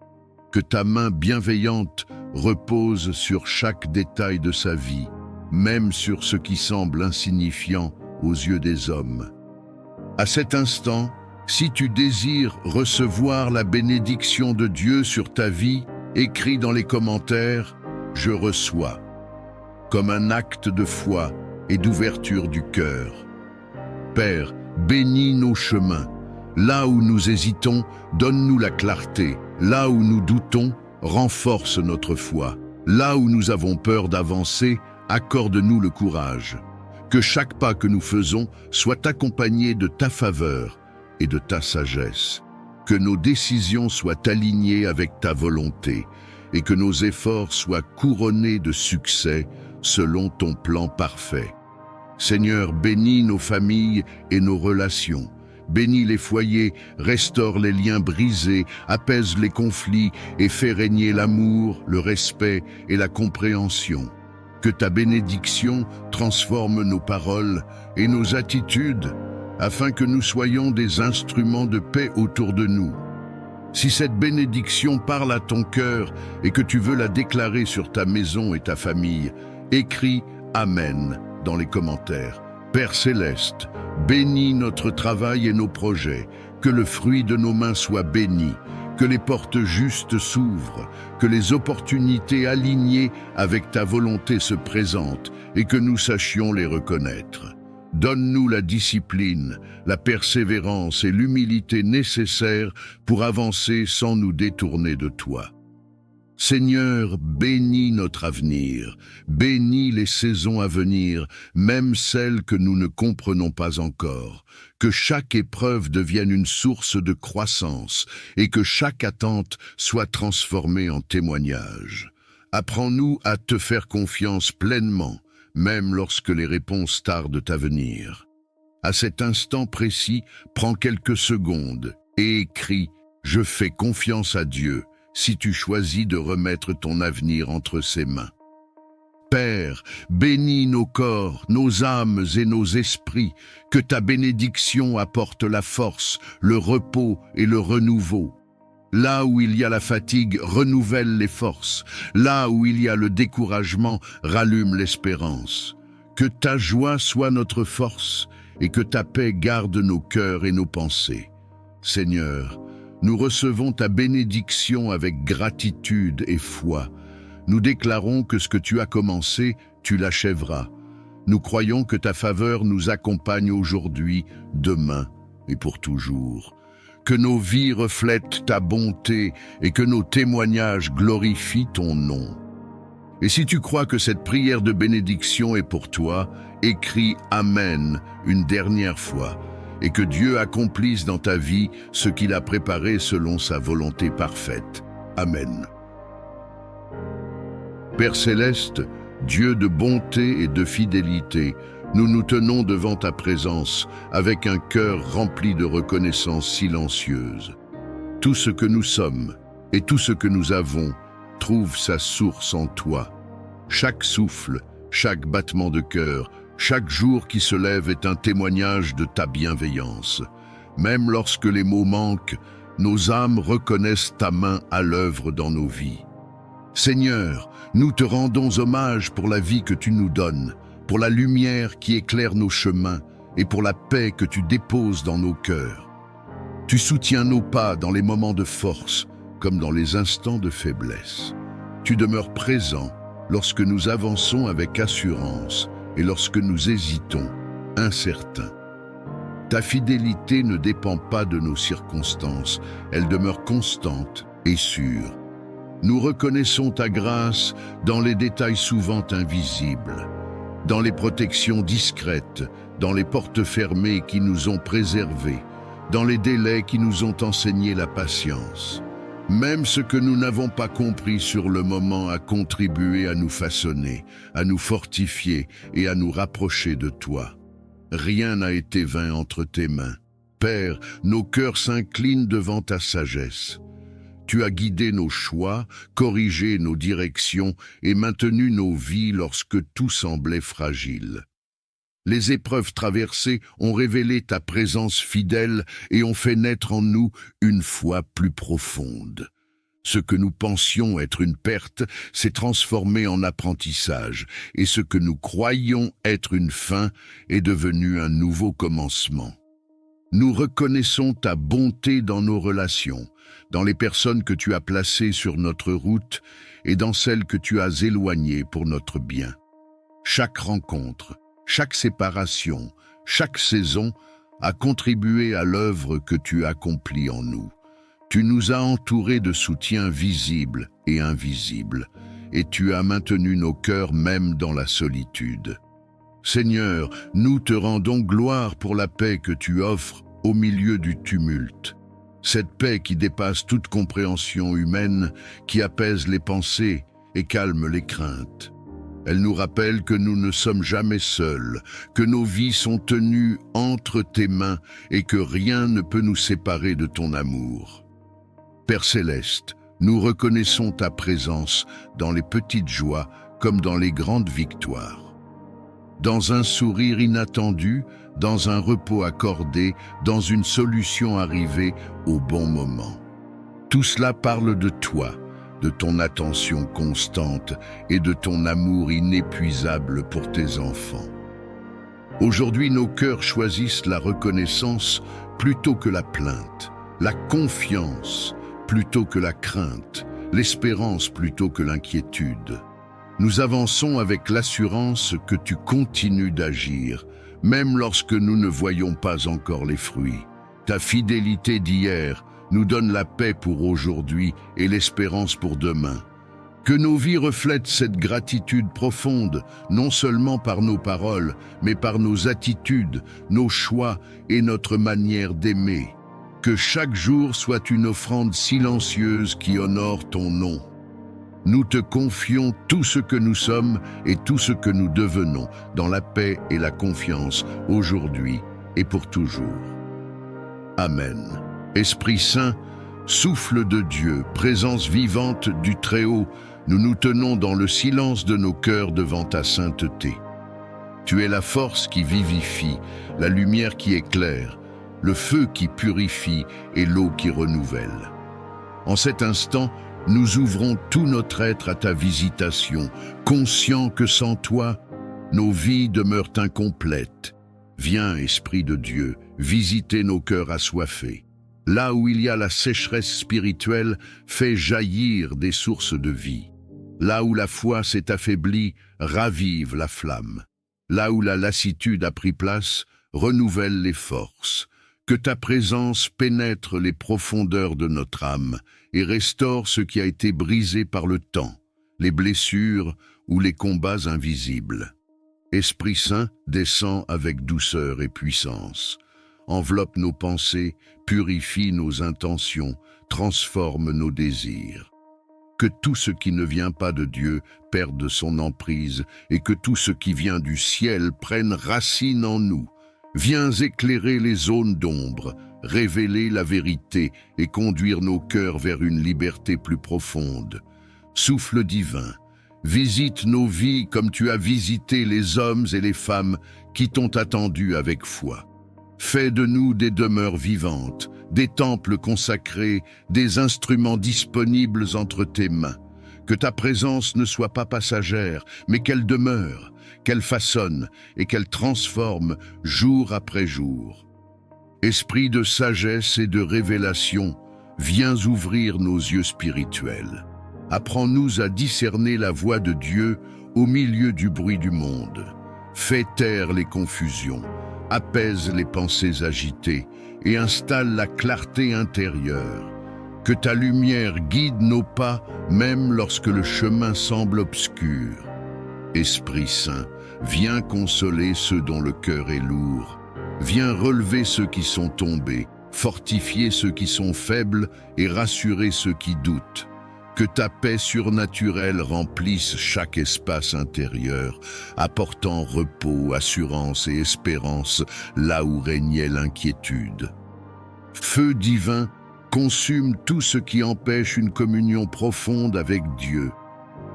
Que ta main bienveillante repose sur chaque détail de sa vie, même sur ce qui semble insignifiant aux yeux des hommes. À cet instant, Si tu désires recevoir la bénédiction de Dieu sur ta vie, écris dans les commentaires « Je reçois » comme un acte de foi et d'ouverture du cœur. Père, bénis nos chemins. Là où nous hésitons, donne-nous la clarté. Là où nous doutons, renforce notre foi. Là où nous avons peur d'avancer, accorde-nous le courage. Que chaque pas que nous faisons soit accompagné de ta faveur et de ta sagesse. Que nos décisions soient alignées avec ta volonté et que nos efforts soient couronnés de succès selon ton plan parfait. Seigneur, bénis nos familles et nos relations. Bénis les foyers, restaure les liens brisés, apaise les conflits et fais régner l'amour, le respect et la compréhension. Que ta bénédiction transforme nos paroles et nos attitudes afin que nous soyons des instruments de paix autour de nous. Si cette bénédiction parle à ton cœur et que tu veux la déclarer sur ta maison et ta famille, écris « Amen » dans les commentaires. Père céleste, bénis notre travail et nos projets, que le fruit de nos mains soit béni, que les portes justes s'ouvrent, que les opportunités alignées avec ta volonté se présentent et que nous sachions les reconnaître. Donne-nous la discipline, la persévérance et l'humilité nécessaires pour avancer sans nous détourner de toi. Seigneur, bénis notre avenir, bénis les saisons à venir, même celles que nous ne comprenons pas encore. Que chaque épreuve devienne une source de croissance et que chaque attente soit transformée en témoignage. Apprends-nous à te faire confiance pleinement, même lorsque les réponses tardent à venir. À cet instant précis, prends quelques secondes et écris « Je fais confiance à Dieu » si tu choisis de remettre ton avenir entre ses mains. Père, bénis nos corps, nos âmes et nos esprits, que ta bénédiction apporte la force, le repos et le renouveau. Là où il y a la fatigue, renouvelle les forces. Là où il y a le découragement, rallume l'espérance. Que ta joie soit notre force et que ta paix garde nos cœurs et nos pensées. Seigneur, nous recevons ta bénédiction avec gratitude et foi. Nous déclarons que ce que tu as commencé, tu l'achèveras. Nous croyons que ta faveur nous accompagne aujourd'hui, demain et pour toujours. Que nos vies reflètent ta bonté et que nos témoignages glorifient ton nom. Et si tu crois que cette prière de bénédiction est pour toi, écris « Amen » une dernière fois. Et que Dieu accomplisse dans ta vie ce qu'il a préparé selon sa volonté parfaite. Amen. Père céleste, Dieu de bonté et de fidélité, nous nous tenons devant ta présence avec un cœur rempli de reconnaissance silencieuse. Tout ce que nous sommes et tout ce que nous avons trouve sa source en toi. Chaque souffle, chaque battement de cœur, chaque jour qui se lève est un témoignage de ta bienveillance. Même lorsque les mots manquent, nos âmes reconnaissent ta main à l'œuvre dans nos vies. Seigneur, nous te rendons hommage pour la vie que tu nous donnes, pour la lumière qui éclaire nos chemins et pour la paix que tu déposes dans nos cœurs. Tu soutiens nos pas dans les moments de force comme dans les instants de faiblesse. Tu demeures présent lorsque nous avançons avec assurance et lorsque nous hésitons, incertains. Ta fidélité ne dépend pas de nos circonstances, elle demeure constante et sûre. Nous reconnaissons ta grâce dans les détails souvent invisibles, dans les protections discrètes, dans les portes fermées qui nous ont préservés, dans les délais qui nous ont enseigné la patience. Même ce que nous n'avons pas compris sur le moment a contribué à nous façonner, à nous fortifier et à nous rapprocher de toi. Rien n'a été vain entre tes mains. Père, nos cœurs s'inclinent devant ta sagesse. Tu as guidé nos choix, corrigé nos directions et maintenu nos vies lorsque tout semblait fragile. Les épreuves traversées ont révélé ta présence fidèle et ont fait naître en nous une foi plus profonde. Ce que nous pensions être une perte s'est transformé en apprentissage, et ce que nous croyions être une fin est devenu un nouveau commencement. Nous reconnaissons ta bonté dans nos relations, dans les personnes que tu as placées sur notre route et dans celles que tu as éloignées pour notre bien. Chaque rencontre, chaque séparation, chaque saison a contribué à l'œuvre que tu accomplis en nous. Tu nous as entourés de soutien visible et invisible, et tu as maintenu nos cœurs même dans la solitude. Seigneur, nous te rendons gloire pour la paix que tu offres au milieu du tumulte. Cette paix qui dépasse toute compréhension humaine, qui apaise les pensées et calme les craintes. Elle nous rappelle que nous ne sommes jamais seuls, que nos vies sont tenues entre tes mains et que rien ne peut nous séparer de ton amour. Père céleste, nous reconnaissons ta présence dans les petites joies comme dans les grandes victoires. Dans un sourire inattendu, dans un repos accordé, dans une solution arrivée au bon moment. Tout cela parle de toi, de ton attention constante et de ton amour inépuisable pour tes enfants. Aujourd'hui, nos cœurs choisissent la reconnaissance plutôt que la plainte, la confiance plutôt que la crainte, l'espérance plutôt que l'inquiétude. Nous avançons avec l'assurance que tu continues d'agir, même lorsque nous ne voyons pas encore les fruits. Ta fidélité d'hier nous donne la paix pour aujourd'hui et l'espérance pour demain. Que nos vies reflètent cette gratitude profonde, non seulement par nos paroles, mais par nos attitudes, nos choix et notre manière d'aimer. Que chaque jour soit une offrande silencieuse qui honore ton nom. Nous te confions tout ce que nous sommes et tout ce que nous devenons dans la paix et la confiance aujourd'hui et pour toujours. Amen. Esprit Saint, souffle de Dieu, présence vivante du Très-Haut, nous nous tenons dans le silence de nos cœurs devant ta sainteté. Tu es la force qui vivifie, la lumière qui éclaire, le feu qui purifie et l'eau qui renouvelle. En cet instant, nous ouvrons tout notre être à ta visitation, conscients que sans toi, nos vies demeurent incomplètes. Viens, Esprit de Dieu, visiter nos cœurs assoiffés. Là où il y a la sécheresse spirituelle, fais jaillir des sources de vie. Là où la foi s'est affaiblie, ravive la flamme. Là où la lassitude a pris place, renouvelle les forces. Que ta présence pénètre les profondeurs de notre âme et restaure ce qui a été brisé par le temps, les blessures ou les combats invisibles. Esprit Saint, descend avec douceur et puissance. Enveloppe nos pensées, purifie nos intentions, transforme nos désirs. Que tout ce qui ne vient pas de Dieu perde son emprise et que tout ce qui vient du ciel prenne racine en nous. Viens éclairer les zones d'ombre, révéler la vérité et conduire nos cœurs vers une liberté plus profonde. Souffle divin, visite nos vies comme tu as visité les hommes et les femmes qui t'ont attendu avec foi. Fais de nous des demeures vivantes, des temples consacrés, des instruments disponibles entre tes mains. Que ta présence ne soit pas passagère, mais qu'elle demeure, qu'elle façonne et qu'elle transforme jour après jour. Esprit de sagesse et de révélation, viens ouvrir nos yeux spirituels. Apprends-nous à discerner la voix de Dieu au milieu du bruit du monde. Fais taire les confusions, apaise les pensées agitées et installe la clarté intérieure. Que ta lumière guide nos pas, même lorsque le chemin semble obscur. Esprit Saint, viens consoler ceux dont le cœur est lourd. Viens relever ceux qui sont tombés, fortifier ceux qui sont faibles et rassurer ceux qui doutent. Que ta paix surnaturelle remplisse chaque espace intérieur, apportant repos, assurance et espérance là où régnait l'inquiétude. Feu divin, consume tout ce qui empêche une communion profonde avec Dieu.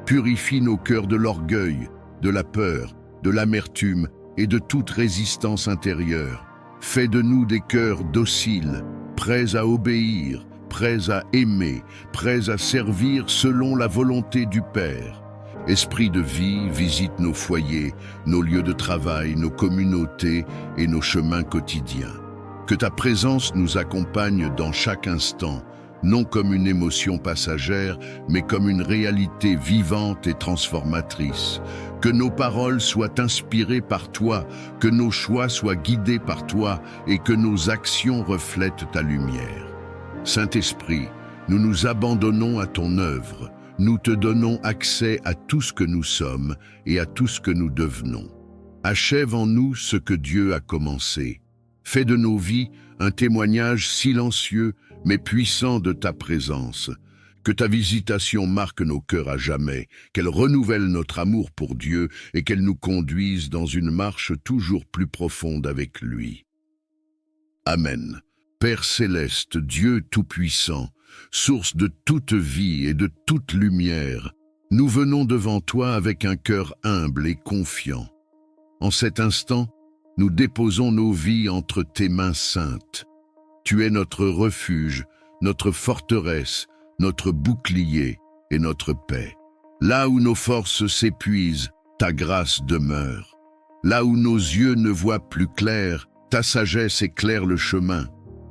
Purifie nos cœurs de l'orgueil, de la peur, de l'amertume et de toute résistance intérieure. Fais de nous des cœurs dociles, prêts à obéir, prêts à aimer, prêts à servir selon la volonté du Père. Esprit de vie, visite nos foyers, nos lieux de travail, nos communautés et nos chemins quotidiens. Que ta présence nous accompagne dans chaque instant, non comme une émotion passagère, mais comme une réalité vivante et transformatrice. Que nos paroles soient inspirées par toi, que nos choix soient guidés par toi et que nos actions reflètent ta lumière. Saint-Esprit, nous nous abandonnons à ton œuvre. Nous te donnons accès à tout ce que nous sommes et à tout ce que nous devenons. Achève en nous ce que Dieu a commencé. Fais de nos vies un témoignage silencieux mais puissant de ta présence. Que ta visitation marque nos cœurs à jamais, qu'elle renouvelle notre amour pour Dieu et qu'elle nous conduise dans une marche toujours plus profonde avec lui. Amen. Père céleste, Dieu tout-puissant, source de toute vie et de toute lumière, nous venons devant toi avec un cœur humble et confiant. En cet instant, nous déposons nos vies entre tes mains saintes. Tu es notre refuge, notre forteresse, notre bouclier et notre paix. Là où nos forces s'épuisent, ta grâce demeure. Là où nos yeux ne voient plus clair, ta sagesse éclaire le chemin.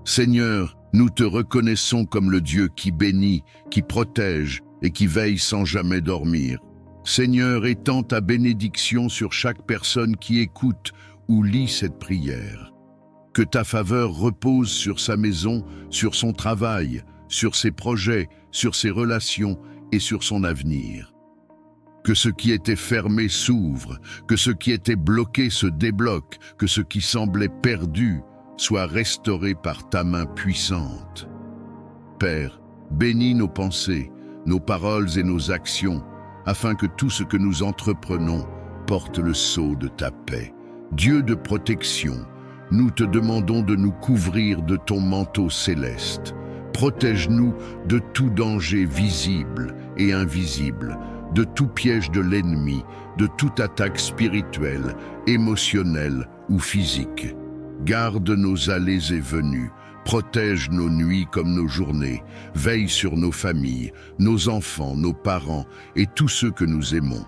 Seigneur, nous te reconnaissons comme le Dieu qui bénit, qui protège et qui veille sans jamais dormir. Seigneur, étends ta bénédiction sur chaque personne qui écoute ou lit cette prière. Que ta faveur repose sur sa maison, sur son travail, sur ses projets, sur ses relations et sur son avenir. Que ce qui était fermé s'ouvre, que ce qui était bloqué se débloque, que ce qui semblait perdu soit restauré par ta main puissante. Père, bénis nos pensées, nos paroles et nos actions, afin que tout ce que nous entreprenons porte le sceau de ta paix. Dieu de protection, nous te demandons de nous couvrir de ton manteau céleste. Protège-nous de tout danger visible et invisible, de tout piège de l'ennemi, de toute attaque spirituelle, émotionnelle ou physique. Garde nos allées et venues, protège nos nuits comme nos journées, veille sur nos familles, nos enfants, nos parents et tous ceux que nous aimons.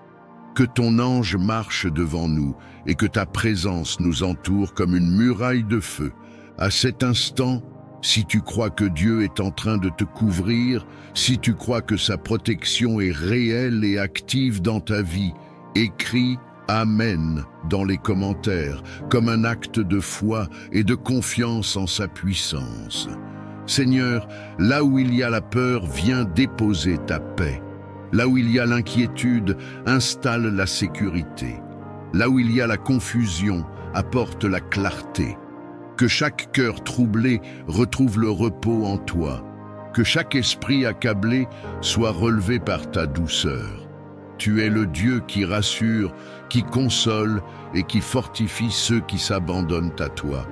Que ton ange marche devant nous et que ta présence nous entoure comme une muraille de feu. À cet instant, si tu crois que Dieu est en train de te couvrir, si tu crois que sa protection est réelle et active dans ta vie, écris Amen dans les commentaires, comme un acte de foi et de confiance en sa puissance. Seigneur, là où il y a la peur, viens déposer ta paix. Là où il y a l'inquiétude, installe la sécurité. Là où il y a la confusion, apporte la clarté. Que chaque cœur troublé retrouve le repos en toi. Que chaque esprit accablé soit relevé par ta douceur. Tu es le Dieu qui rassure, qui console et qui fortifie ceux qui s'abandonnent à toi.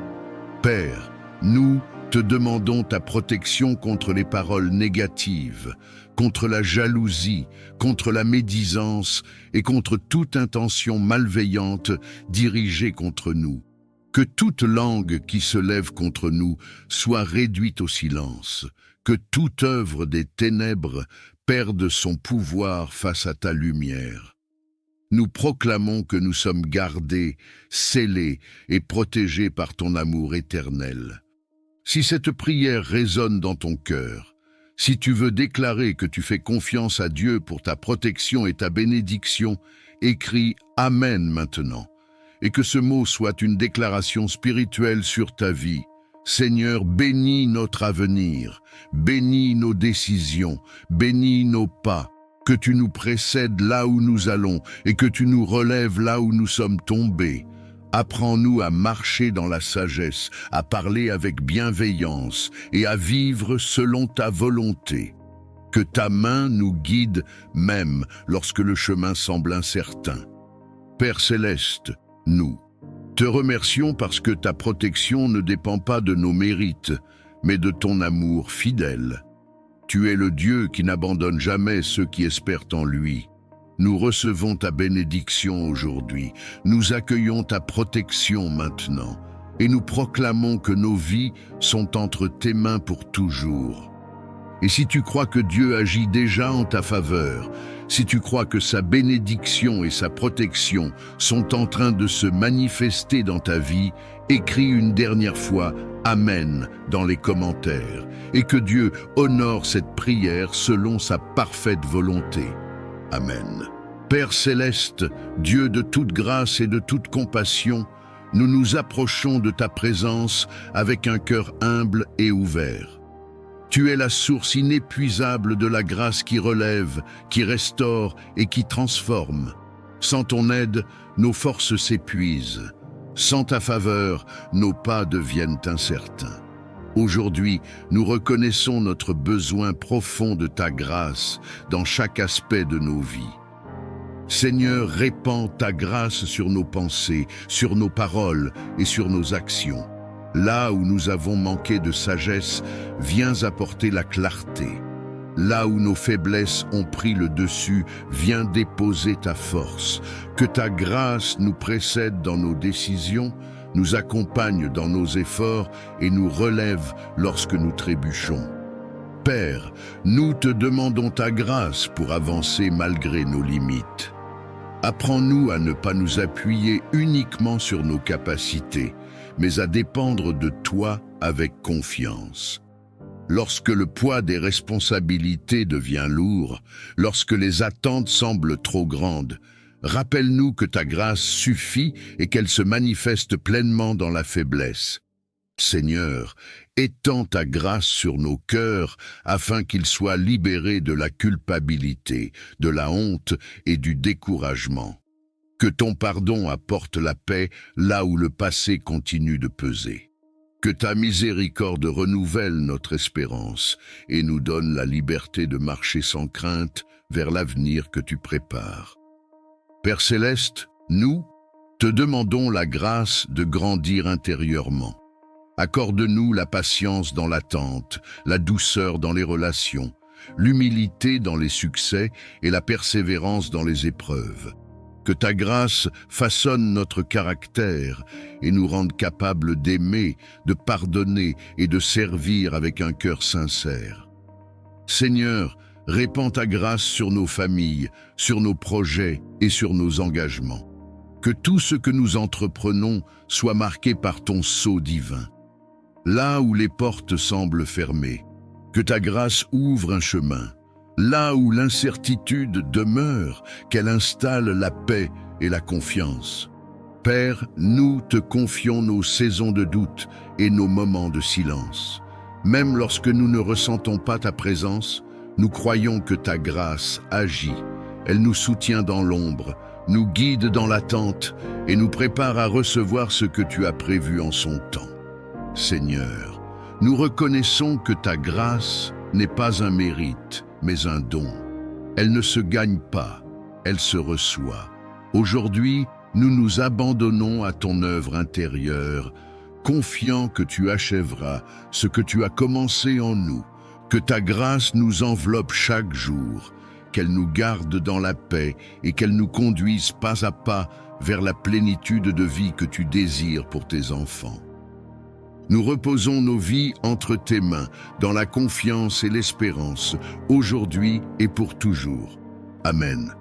Père, nous te demandons ta protection contre les paroles négatives, contre la jalousie, contre la médisance et contre toute intention malveillante dirigée contre nous. Que toute langue qui se lève contre nous soit réduite au silence, que toute œuvre des ténèbres perde son pouvoir face à ta lumière. Nous proclamons que nous sommes gardés, scellés et protégés par ton amour éternel. Si cette prière résonne dans ton cœur, si tu veux déclarer que tu fais confiance à Dieu pour ta protection et ta bénédiction, écris Amen maintenant, et que ce mot soit une déclaration spirituelle sur ta vie. Seigneur, bénis notre avenir, bénis nos décisions, bénis nos pas, que tu nous précèdes là où nous allons et que tu nous relèves là où nous sommes tombés. Apprends-nous à marcher dans la sagesse, à parler avec bienveillance et à vivre selon ta volonté. Que ta main nous guide même lorsque le chemin semble incertain. Père céleste, nous te remercions parce que ta protection ne dépend pas de nos mérites, mais de ton amour fidèle. Tu es le Dieu qui n'abandonne jamais ceux qui espèrent en lui. Nous recevons ta bénédiction aujourd'hui, nous accueillons ta protection maintenant, et nous proclamons que nos vies sont entre tes mains pour toujours. Et si tu crois que Dieu agit déjà en ta faveur, Si tu crois que sa bénédiction et sa protection sont en train de se manifester dans ta vie, écris une dernière fois « Amen » dans les commentaires et que Dieu honore cette prière selon sa parfaite volonté. Amen. Père céleste, Dieu de toute grâce et de toute compassion, nous nous approchons de ta présence avec un cœur humble et ouvert. Tu es la source inépuisable de la grâce qui relève, qui restaure et qui transforme. Sans ton aide, nos forces s'épuisent. Sans ta faveur, nos pas deviennent incertains. Aujourd'hui, nous reconnaissons notre besoin profond de ta grâce dans chaque aspect de nos vies. Seigneur, répands ta grâce sur nos pensées, sur nos paroles et sur nos actions. Là où nous avons manqué de sagesse, viens apporter la clarté. Là où nos faiblesses ont pris le dessus, viens déposer ta force. Que ta grâce nous précède dans nos décisions, nous accompagne dans nos efforts et nous relève lorsque nous trébuchons. Père, nous te demandons ta grâce pour avancer malgré nos limites. Apprends-nous à ne pas nous appuyer uniquement sur nos capacités, mais à dépendre de toi avec confiance. Lorsque le poids des responsabilités devient lourd, lorsque les attentes semblent trop grandes, rappelle-nous que ta grâce suffit et qu'elle se manifeste pleinement dans la faiblesse. Seigneur, étends ta grâce sur nos cœurs afin qu'ils soient libérés de la culpabilité, de la honte et du découragement. Que ton pardon apporte la paix là où le passé continue de peser. Que ta miséricorde renouvelle notre espérance et nous donne la liberté de marcher sans crainte vers l'avenir que tu prépares. Père céleste, nous te demandons la grâce de grandir intérieurement. Accorde-nous la patience dans l'attente, la douceur dans les relations, l'humilité dans les succès et la persévérance dans les épreuves. Que ta grâce façonne notre caractère et nous rende capables d'aimer, de pardonner et de servir avec un cœur sincère. Seigneur, répands ta grâce sur nos familles, sur nos projets et sur nos engagements. Que tout ce que nous entreprenons soit marqué par ton sceau divin. Là où les portes semblent fermées, que ta grâce ouvre un chemin. Là où l'incertitude demeure, qu'elle installe la paix et la confiance. Père, nous te confions nos saisons de doute et nos moments de silence. Même lorsque nous ne ressentons pas ta présence, nous croyons que ta grâce agit. Elle nous soutient dans l'ombre, nous guide dans l'attente et nous prépare à recevoir ce que tu as prévu en son temps. Seigneur, nous reconnaissons que ta grâce n'est pas un mérite, mais un don. Elle ne se gagne pas, elle se reçoit. Aujourd'hui, nous nous abandonnons à ton œuvre intérieure, confiants que tu achèveras ce que tu as commencé en nous. Que ta grâce nous enveloppe chaque jour, qu'elle nous garde dans la paix et qu'elle nous conduise pas à pas vers la plénitude de vie que tu désires pour tes enfants. Nous reposons nos vies entre tes mains, dans la confiance et l'espérance, aujourd'hui et pour toujours. Amen.